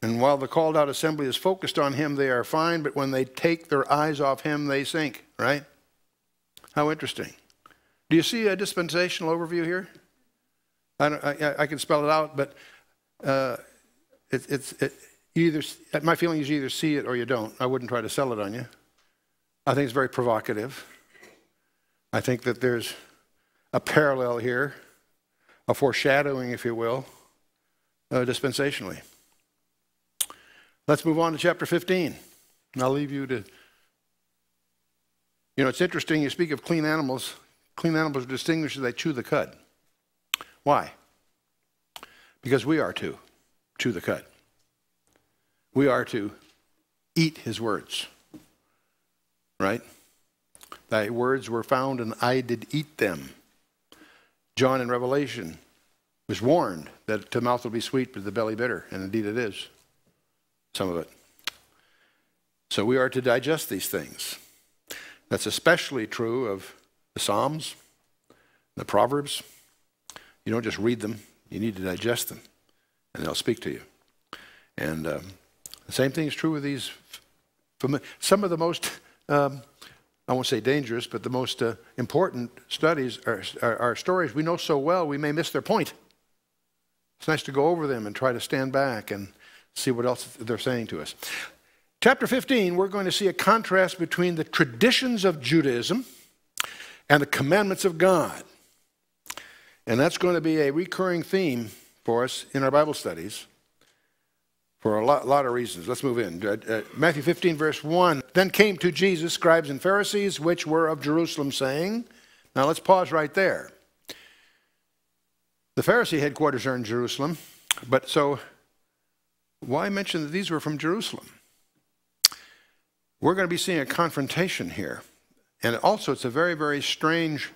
And while the called out assembly is focused on him, they are fine, but when they take their eyes off him, they sink, right? How interesting. Do you see a dispensational overview here? I can spell it out, but my feeling is you either see it or you don't. I wouldn't try to sell it on you. I think it's very provocative. I think that there's a parallel here, a foreshadowing, if you will, dispensationally. Let's move on to chapter 15. And I'll leave you to, it's interesting, you speak of clean animals. Clean animals are distinguished as they chew the cud. Why? Because we are to chew the cud. We are to eat his words, right? Thy words were found and I did eat them. John in Revelation was warned that the mouth will be sweet but the belly bitter, and indeed it is, some of it. So we are to digest these things. That's especially true of the Psalms, the Proverbs. You don't just read them, you need to digest them, and they'll speak to you. And the same thing is true with these, some of the most, I won't say dangerous, but the most important studies are stories we know so well we may miss their point. It's nice to go over them and try to stand back and see what else they're saying to us. Chapter 15, we're going to see a contrast between the traditions of Judaism and the commandments of God. And that's going to be a recurring theme for us in our Bible studies for a lot of reasons. Let's move in. Matthew 15, verse 1. Then came to Jesus scribes and Pharisees, which were of Jerusalem, saying, Now let's pause right there. The Pharisee headquarters are in Jerusalem, but so why mention that these were from Jerusalem? We're going to be seeing a confrontation here. And also it's a very, very strange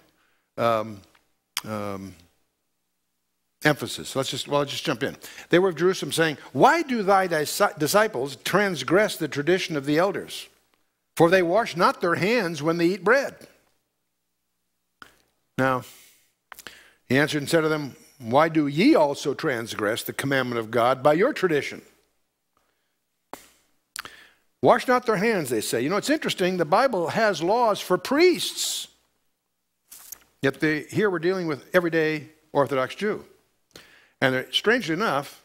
emphasis. Let's just jump in. They were of Jerusalem saying, "Why do thy disciples transgress the tradition of the elders? For they wash not their hands when they eat bread." Now, he answered and said to them, "Why do ye also transgress the commandment of God by your tradition? Wash not their hands," they say. You know, it's interesting. The Bible has laws for priests. Yet here we're dealing with everyday Orthodox Jew. And strangely enough,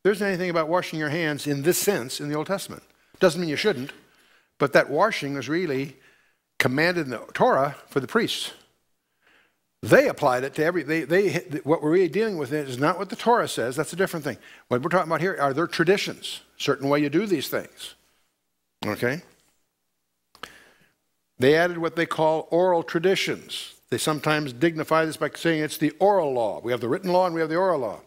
there isn't anything about washing your hands in this sense in the Old Testament. Doesn't mean you shouldn't, but that washing was really commanded in the Torah for the priests. They applied it to what we're really dealing with is not what the Torah says. That's a different thing. What we're talking about here are their traditions, a certain way you do these things. Okay? They added what they call oral traditions. They sometimes dignify this by saying it's the oral law. We have the written law and we have the oral law.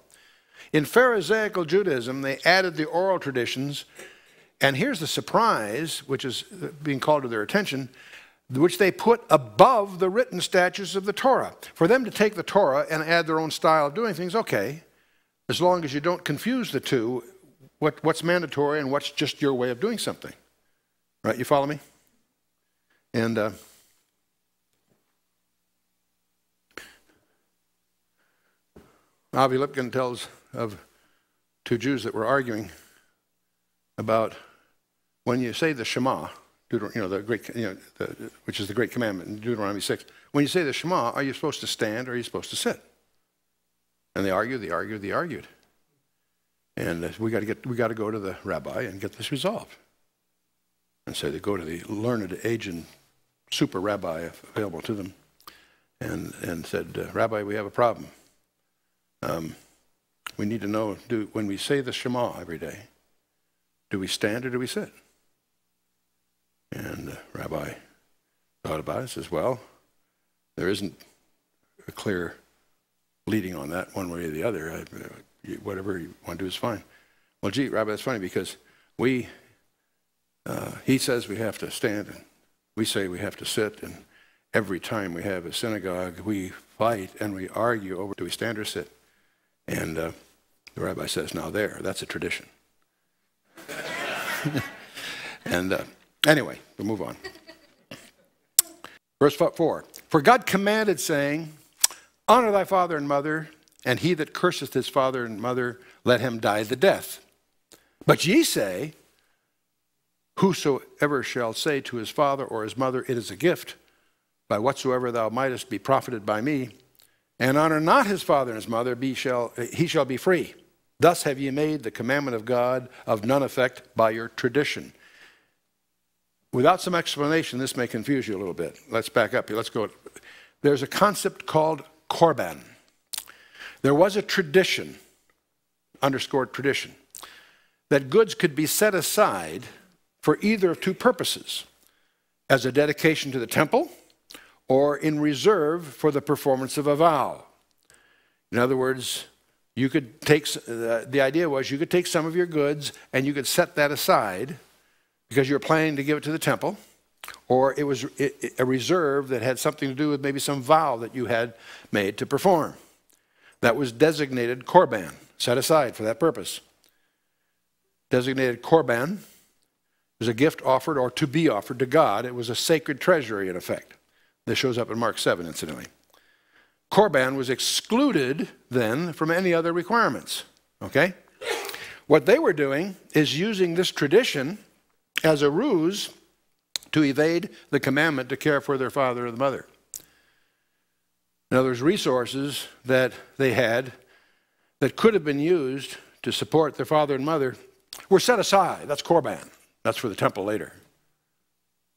In Pharisaical Judaism, they added the oral traditions, and here's the surprise, which is being called to their attention, which they put above the written statutes of the Torah. For them to take the Torah and add their own style of doing things, okay, as long as you don't confuse the two, what's mandatory and what's just your way of doing something. Right, you follow me? And Avi Lipkin tells of two Jews that were arguing about when you say the Shema, which is the great commandment in Deuteronomy 6. When you say the Shema, are you supposed to stand or are you supposed to sit? And they argued. And we got to go to the rabbi and get this resolved. And so they go to the learned, aged, super rabbi available to them and said, "Rabbi, we have a problem. We need to know, when we say the Shema every day, do we stand or do we sit?" And the rabbi thought about it and says, "Well, there isn't a clear leading on that one way or the other. Whatever you want to do is fine." "Well, gee, Rabbi, that's funny because he says we have to stand and we say we have to sit, and every time we have a synagogue, we fight and we argue over do we stand or sit." And the rabbi says, "Now that's a tradition." And anyway, we'll move on. Verse 4, "For God commanded, saying, Honor thy father and mother, and he that curseth his father and mother, let him die the death. But ye say, Whosoever shall say to his father or his mother, It is a gift, by whatsoever thou mightest be profited by me, and honor not his father and his mother, he shall be free. Thus have ye made the commandment of God of none effect by your tradition." Without some explanation, this may confuse you a little bit. Let's back up here. Let's go. There's a concept called korban. There was a tradition, underscored tradition, that goods could be set aside for either of two purposes: as a dedication to the temple or in reserve for the performance of a vow. In other words, you could take, the idea was you could take some of your goods and you could set that aside because you're planning to give it to the temple, or it was a reserve that had something to do with maybe some vow that you had made to perform. That was designated korban, set aside for that purpose. Designated korban was a gift offered or to be offered to God. It was a sacred treasury in effect. This shows up in Mark 7, incidentally. Korban was excluded then from any other requirements, okay? What they were doing is using this tradition as a ruse to evade the commandment to care for their father or the mother. In other words, resources that they had that could have been used to support their father and mother were set aside. That's korban. That's for the temple later.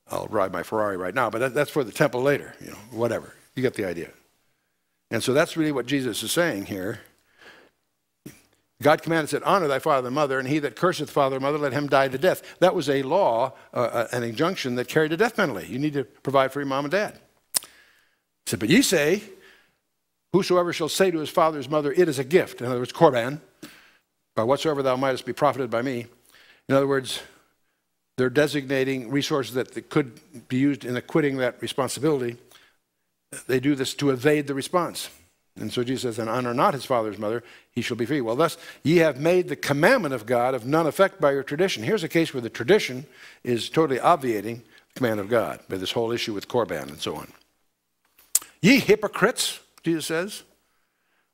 I'll ride my Ferrari right now, but that's for the temple later, whatever. You get the idea. And so that's really what Jesus is saying here. God commanded, said, "Honor thy father and mother, and he that curseth father and mother, let him die to death." That was a law, an injunction that carried a death penalty. You need to provide for your mom and dad. He said, but ye say, whosoever shall say to his father or his mother, it is a gift. In other words, korban, by whatsoever thou mightest be profited by me. In other words, they're designating resources that could be used in acquitting that responsibility. They do this to evade the response. And so Jesus says, and honor not his father or his mother, he shall be free. Well, thus ye have made the commandment of God of none effect by your tradition. Here's a case where the tradition is totally obviating the command of God by this whole issue with korban and so on. Ye hypocrites, Jesus says,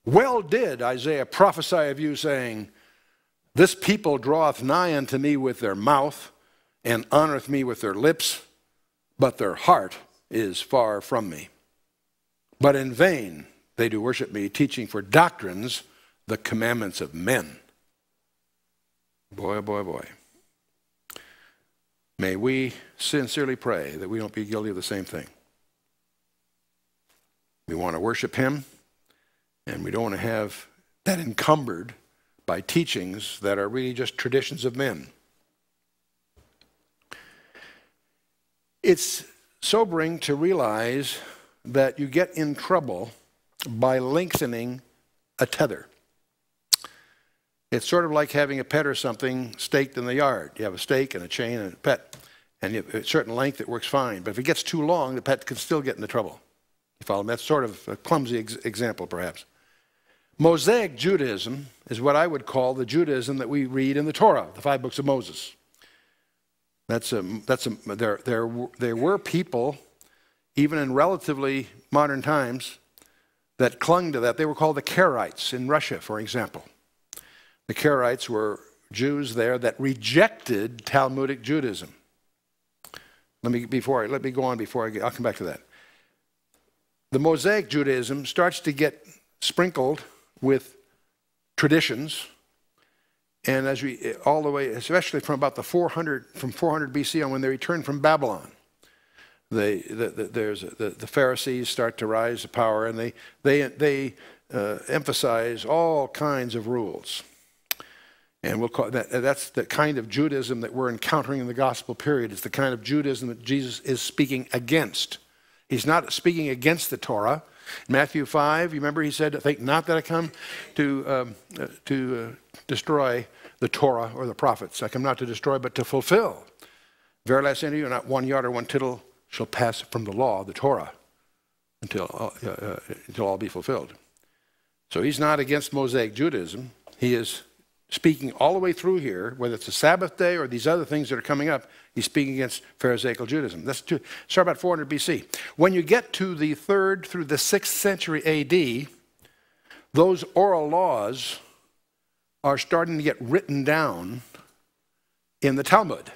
well did Isaiah prophesy of you, saying, this people draweth nigh unto me with their mouth, and honoreth me with their lips, but their heart is far from me. But in vain they do worship me, teaching for doctrines the commandments of men. Boy, oh boy, oh boy. May we sincerely pray that we don't be guilty of the same thing. We want to worship him, and we don't want to have that encumbered by teachings that are really just traditions of men. It's sobering to realize that you get in trouble by lengthening a tether. It's sort of like having a pet or something staked in the yard. You have a stake and a chain and a pet, and you have a certain length, it works fine. But if it gets too long, the pet can still get into trouble. You follow me? That's sort of a clumsy example, perhaps. Mosaic Judaism is what I would call the Judaism that we read in the Torah, the 5 books of Moses. There were people, even in relatively modern times, that clung to that. They were called the Karaites in Russia, for example. The Karaites were Jews there that rejected Talmudic Judaism. Let me go on before I'll come back to that. The Mosaic Judaism starts to get sprinkled with traditions, and as we all the way, especially from about the 400 BC on, when they returned from Babylon, the Pharisees start to rise to power, and they emphasize all kinds of rules, and we'll call that's the kind of Judaism that we're encountering in the gospel period. It's the kind of Judaism that Jesus is speaking against. He's not speaking against the Torah. In Matthew 5, you remember he said, think not that I come to destroy the Torah or the prophets. I come not to destroy, but to fulfill. Verily I say unto you, not one jot or one tittle shall pass from the law, the Torah, until all be fulfilled. So he's not against Mosaic Judaism. He is speaking all the way through here, whether it's a Sabbath day or these other things that are coming up, he's speaking against Pharisaical Judaism. That's start about 400 BC. When you get to the 3rd through the 6th century AD, those oral laws are starting to get written down in the Talmud.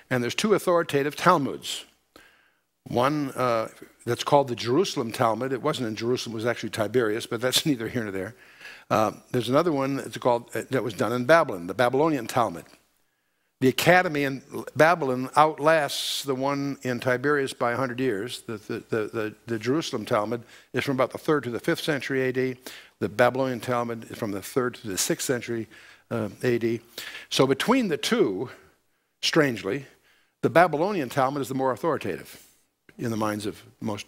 And there's 2 authoritative Talmuds. One that's called the Jerusalem Talmud. It wasn't in Jerusalem, it was actually Tiberias, but that's neither here nor there. There's another one that's called, that was done in Babylon, the Babylonian Talmud. The academy in Babylon outlasts the one in Tiberias by 100 years. The Jerusalem Talmud is from about the 3rd to the 5th century AD. The Babylonian Talmud is from the 3rd to the 6th century AD. So between the two, strangely, the Babylonian Talmud is the more authoritative in the minds of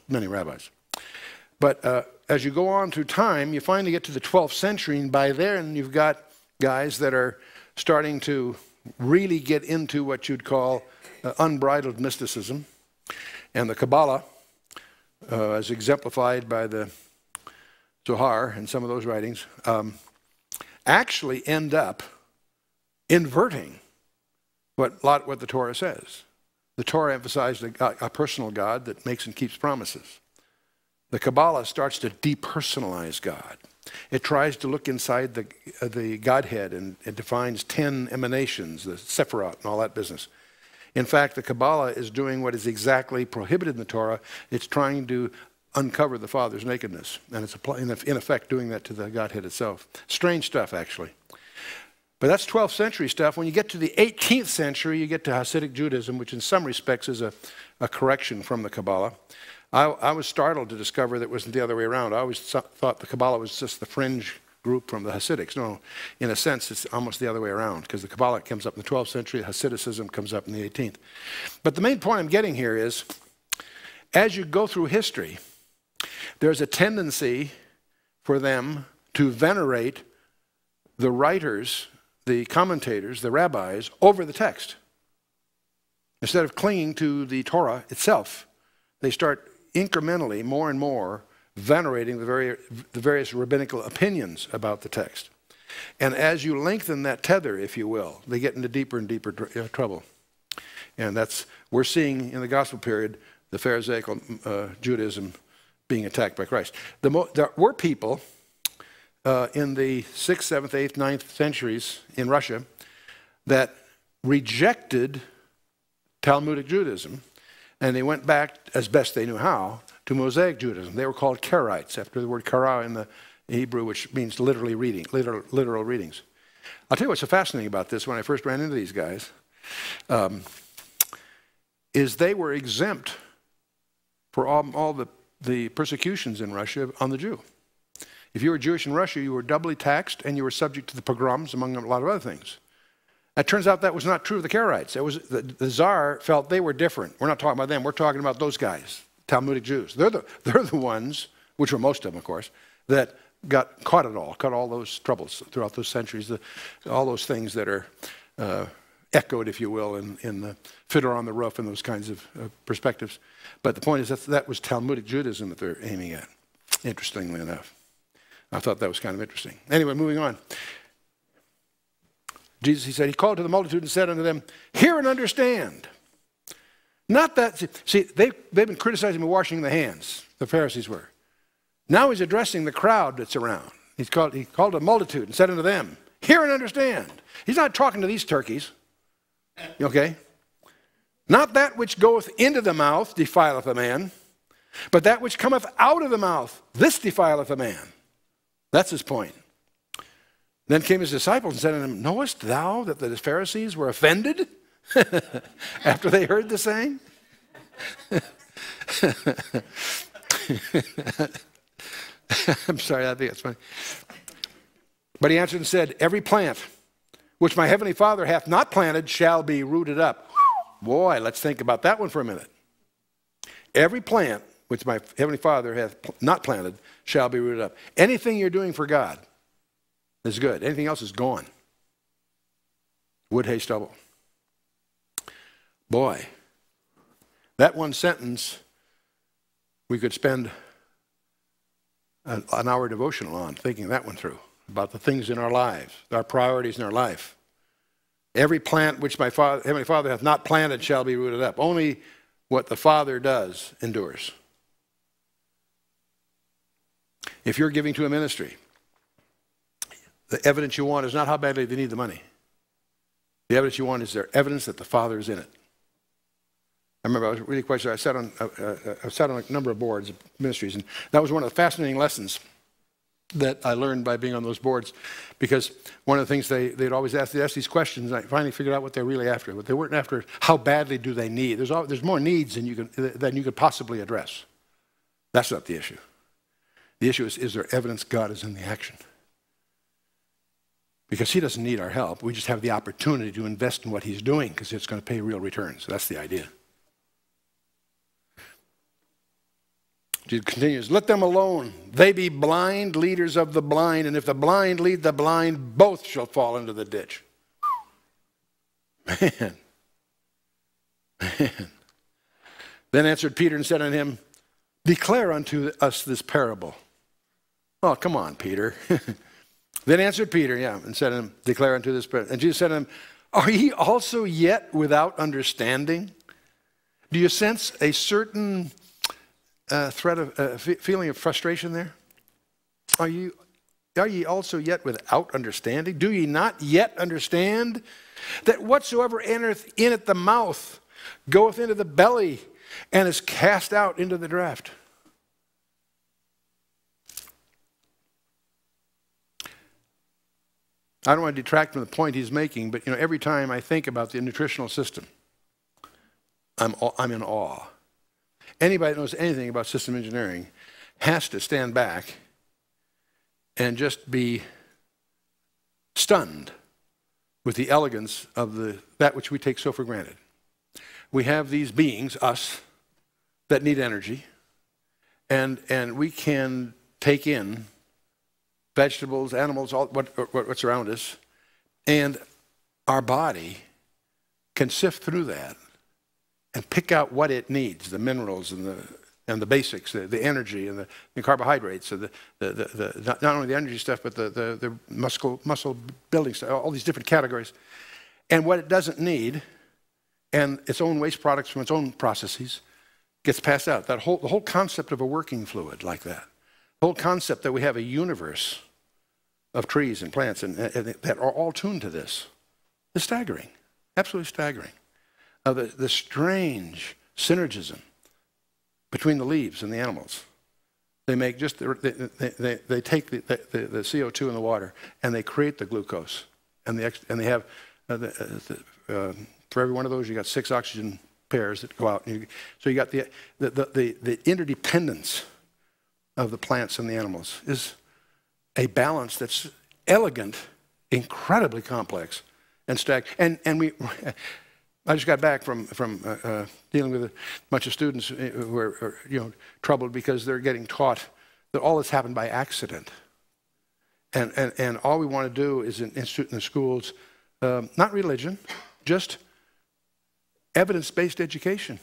many rabbis. But as you go on through time, you finally get to the 12th century, and by then you've got guys that are starting to really get into what you'd call unbridled mysticism. And the Kabbalah, as exemplified by the Zohar and some of those writings, actually end up inverting what the Torah says. The Torah emphasized a personal God that makes and keeps promises. The Kabbalah starts to depersonalize God. It tries to look inside the Godhead, and it defines 10 emanations, the Sephirot and all that business. In fact, the Kabbalah is doing what is exactly prohibited in the Torah. It's trying to uncover the Father's nakedness, and it's in effect doing that to the Godhead itself. Strange stuff, actually. But that's 12th century stuff. When you get to the 18th century, you get to Hasidic Judaism, which in some respects is a correction from the Kabbalah. I was startled to discover that it wasn't the other way around. I always thought the Kabbalah was just the fringe group from the Hasidics. No, in a sense, it's almost the other way around, because the Kabbalah comes up in the 12th century, Hasidicism comes up in the 18th. But the main point I'm getting here is, as you go through history, there's a tendency for them to venerate the writers, the commentators, the rabbis, over the text. Instead of clinging to the Torah itself, they start incrementally, more and more, venerating the various rabbinical opinions about the text. And as you lengthen that tether, if you will, they get into deeper and deeper trouble. And we're seeing in the gospel period the Pharisaical Judaism being attacked by Christ. There were people in the 6th, 7th, 8th, 9th centuries in Russia that rejected Talmudic Judaism, and they went back, as best they knew how, to Mosaic Judaism. They were called Karaites, after the word kara in the Hebrew, which means literally reading, literal readings. I'll tell you what's so fascinating about this when I first ran into these guys, is they were exempt for all the persecutions in Russia on the Jew. If you were Jewish in Russia, you were doubly taxed and you were subject to the pogroms, among a lot of other things. It turns out that was not true of the Karaites. The Tsar felt they were different. We're not talking about them. We're talking about those guys, Talmudic Jews. They're the ones, which were most of them, of course, that got caught all those troubles throughout those centuries, all those things that are echoed, if you will, in the Fiddler on the Roof and those kinds of perspectives. But the point is that was Talmudic Judaism that they're aiming at, interestingly enough. I thought that was kind of interesting. Anyway, moving on. Jesus, he said, he called to the multitude and said unto them, hear and understand. Not that, see, they've been criticizing me washing the hands, the Pharisees were. Now he's addressing the crowd that's around. He called a multitude and said unto them, hear and understand. He's not talking to these turkeys, okay? Not that which goeth into the mouth defileth a man, but that which cometh out of the mouth, this defileth a man. That's his point. Then came his disciples and said unto him, knowest thou that the Pharisees were offended after they heard the saying? I'm sorry, I think that's funny. But he answered and said, every plant which my heavenly Father hath not planted shall be rooted up. Boy, let's think about that one for a minute. Every plant which my heavenly Father hath not planted shall be rooted up. Anything you're doing for God is good. Anything else is gone. Wood, hay, stubble. Boy, that one sentence we could spend an hour devotional on, thinking that one through, about the things in our lives, our priorities in our life. Every plant which my heavenly Father hath not planted shall be rooted up. Only what the Father does endures. If you're giving to a ministry, the evidence you want is not how badly they need the money. The evidence you want is their evidence that the Father is in it. I remember I was really quite sure. I sat on a number of boards of ministries, and that was one of the fascinating lessons that I learned by being on those boards, because one of the things they'd always ask these questions, and I finally figured out what they're really after. What they weren't after, how badly do they need? There's more needs than you could possibly address. That's not the issue. The issue is there evidence God is in the action? Because he doesn't need our help. We just have the opportunity to invest in what he's doing because it's going to pay real returns. That's the idea. Jesus continues, let them alone. They be blind leaders of the blind, and if the blind lead the blind, both shall fall into the ditch. Man. Then answered Peter and said unto him, declare unto us this parable. Oh, come on, Peter. Then answered Peter, and said unto him, declare unto this parable. And Jesus said unto him, are ye also yet without understanding? Do you sense a certain feeling of frustration there? Are ye also yet without understanding? Do ye not yet understand that whatsoever entereth in at the mouth goeth into the belly and is cast out into the draught? I don't want to detract from the point he's making, but every time I think about the nutritional system, I'm in awe. Anybody that knows anything about system engineering has to stand back and just be stunned with the elegance of that which we take so for granted. We have these beings, us, that need energy, And we can take in vegetables, animals, all what's around us, and our body can sift through that and pick out what it needs, the minerals and the basics, the energy and the carbohydrates, and not only the energy stuff, but the muscle building stuff, all these different categories. And what it doesn't need, and its own waste products from its own processes, gets passed out. The whole concept of a working fluid like that, the whole concept that we have a universe of trees and plants and that are all tuned to this is staggering, absolutely staggering. The strange synergism between the leaves and the animals. They make just they take the CO2 in the water and they create the glucose, and they have for every one of those you got 6 oxygen pairs that go out. So you got the interdependence of the plants and the animals is a balance that's elegant, incredibly complex, and staggering. And I just got back from dealing with a bunch of students who are troubled because they're getting taught that all this happened by accident. And all we want to do is in the schools, not religion, just evidence-based education.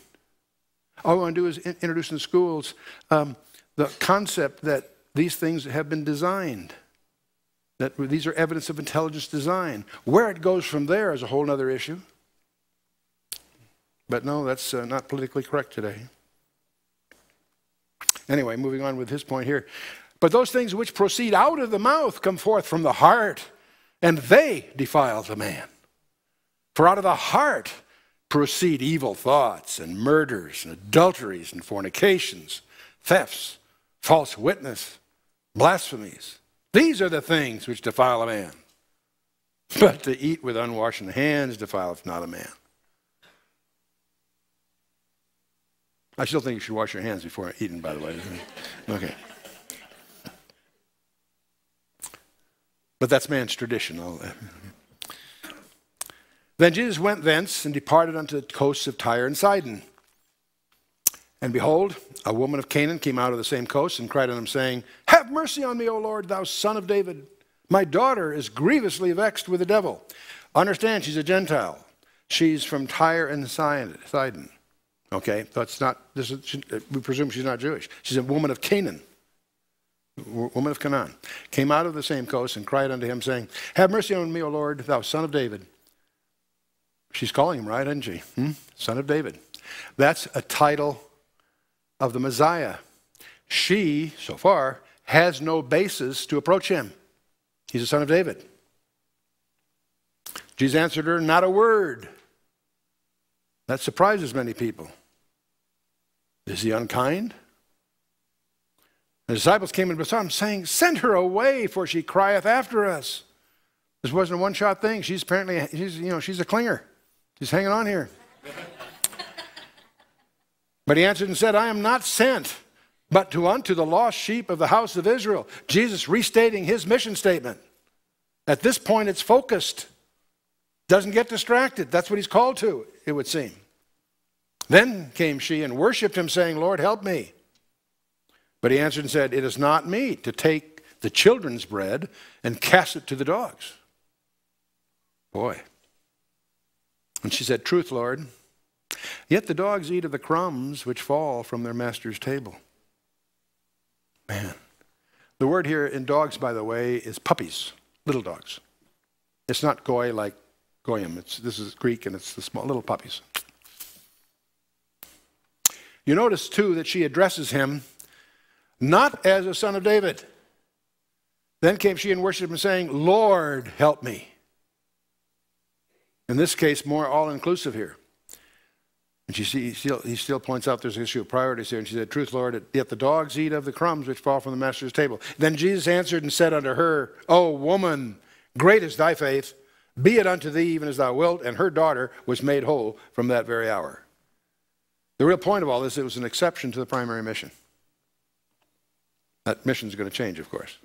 All we want to do is introduce in the schools the concept that these things have been designed, that these are evidence of intelligence design. Where it goes from there is a whole other issue. But no, that's not politically correct today. Anyway, moving on with his point here. But those things which proceed out of the mouth come forth from the heart, and they defile the man. For out of the heart proceed evil thoughts and murders and adulteries and fornications, thefts, false witness, blasphemies. These are the things which defile a man. But to eat with unwashed hands defileth not a man. I still think you should wash your hands before eating, by the way. Okay. But that's man's tradition. Then Jesus went thence and departed unto the coasts of Tyre and Sidon. And behold, a woman of Canaan came out of the same coast and cried unto him, saying, Have mercy on me, O Lord, thou son of David. My daughter is grievously vexed with the devil. Understand, she's a Gentile. She's from Tyre and Sidon. Okay, that's not, we presume she's not Jewish. She's a woman of Canaan, woman of Canaan. Came out of the same coast and cried unto him, saying, Have mercy on me, O Lord, thou son of David. She's calling him, right, isn't she? Son of David. That's a title of the Messiah. She, so far, has no basis to approach him. He's a son of David. Jesus answered her, Not a word. That surprises many people. Is he unkind? The disciples came and besought him, saying, Send her away, for she crieth after us. This wasn't a one-shot thing. She's apparently, she's a clinger. She's hanging on here. But he answered and said, I am not sent, but unto the lost sheep of the house of Israel. Jesus restating his mission statement. At this point, it's focused. Doesn't get distracted. That's what he's called to, it would seem. Then came she and worshipped him, saying, Lord, help me. But he answered and said, It is not meet to take the children's bread and cast it to the dogs. Boy. And she said, Truth, Lord. Yet the dogs eat of the crumbs which fall from their master's table. Man. The word here in dogs, by the way, is puppies, little dogs. It's not goy like goyim. This is Greek, and it's the small little puppies. You notice, too, that she addresses him not as a son of David. Then came she and worshipped him, saying, Lord, help me. In this case, more all-inclusive here. And he still points out there's an issue of priorities here. And she said, Truth, Lord, yet the dogs eat of the crumbs which fall from the master's table. Then Jesus answered and said unto her, O woman, great is thy faith. Be it unto thee even as thou wilt. And her daughter was made whole from that very hour. The real point of all this, it was an exception to the primary mission. That mission is going to change, of course.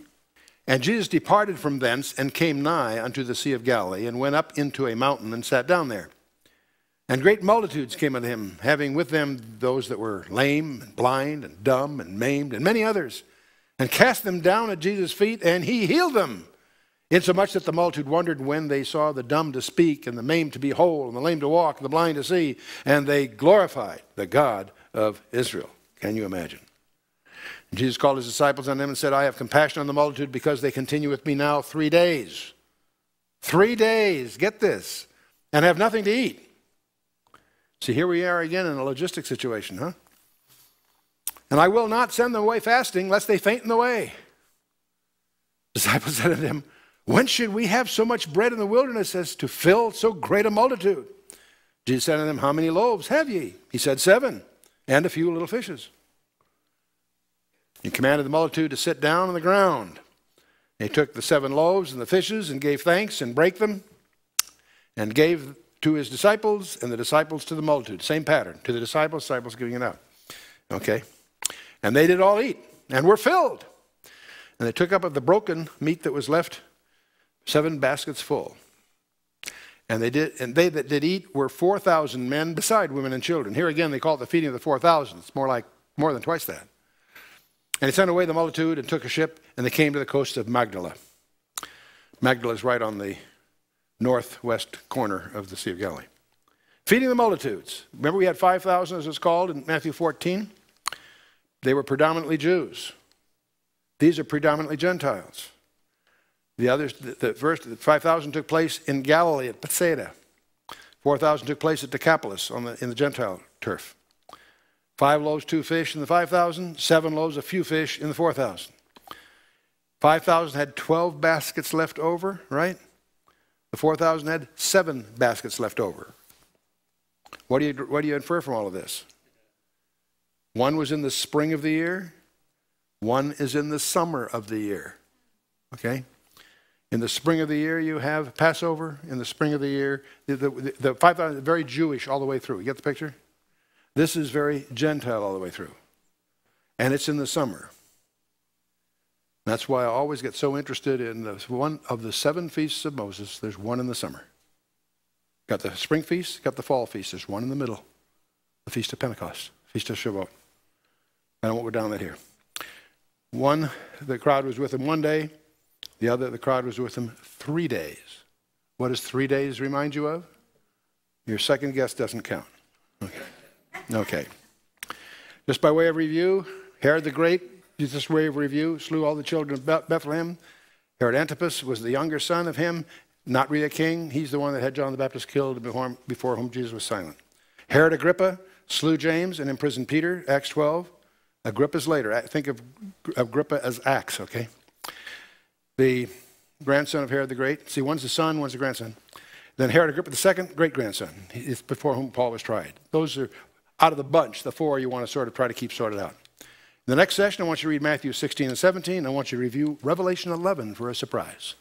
And Jesus departed from thence and came nigh unto the Sea of Galilee and went up into a mountain and sat down there. And great multitudes came unto him, having with them those that were lame and blind and dumb and maimed and many others, and cast them down at Jesus' feet, and he healed them. Insomuch that the multitude wondered when they saw the dumb to speak, and the maimed to be whole, and the lame to walk, and the blind to see, and they glorified the God of Israel. Can you imagine? And Jesus called his disciples on them and said, I have compassion on the multitude because they continue with me now 3 days. 3 days, get this, and have nothing to eat. See, here we are again in a logistic situation, huh? And I will not send them away fasting, lest they faint in the way. The disciples said unto him, Whence should we have so much bread in the wilderness as to fill so great a multitude? Jesus said unto them, How many loaves have ye? He said, 7, and a few little fishes. He commanded the multitude to sit down on the ground. He took the 7 loaves and the fishes and gave thanks and brake them and gave to his disciples, and the disciples to the multitude. Same pattern. To the disciples giving it out. Okay? And they did all eat, and were filled. And they took up of the broken meat that was left 7 baskets full. And they that did eat were 4,000 men, beside women and children. Here again, they call it the feeding of the 4,000. It's more than twice that. And he sent away the multitude and took a ship, and they came to the coast of Magdala. Magdala is right on the northwest corner of the Sea of Galilee. Feeding the multitudes. Remember we had 5,000, as it's called in Matthew 14? They were predominantly Jews. These are predominantly Gentiles. The others, the 5,000 took place in Galilee at Bethsaida. 4,000 took place at Decapolis in the Gentile turf. 5 loaves, 2 fish in the 5,000. 7 loaves, a few fish in the 4,000. 5,000 had 12 baskets left over, right? The 4,000 had 7 baskets left over. What do you infer from all of this? One was in the spring of the year. One is in the summer of the year. Okay? In the spring of the year, you have Passover. In the spring of the year, the 5,000 is very Jewish all the way through. You get the picture? This is very Gentile all the way through. And it's in the summer. That's why I always get so interested in one of the 7 feasts of Moses. There's one in the summer. Got the spring feast, got the fall feast. There's one in the middle. The Feast of Pentecost, Feast of Shavuot. I won't go down that here. One, the crowd was with him 1 day. The other, the crowd was with him 3 days. What does 3 days remind you of? Your second guess doesn't count. Okay. Just by way of review, Herod the Great, just way of review, slew all the children of Bethlehem. Herod Antipas was the younger son of him, not really a king. He's the one that had John the Baptist killed before whom Jesus was silent. Herod Agrippa slew James and imprisoned Peter, Acts 12. Agrippa's later. Think of Agrippa as Acts, okay? The grandson of Herod the Great. See, one's the son, one's the grandson. Then Herod Agrippa II, great-grandson. It's before whom Paul was tried. Those are out of the bunch, the 4 you want to sort of try to keep sorted out. In the next session, I want you to read Matthew 16 and 17. I want you to review Revelation 11 for a surprise.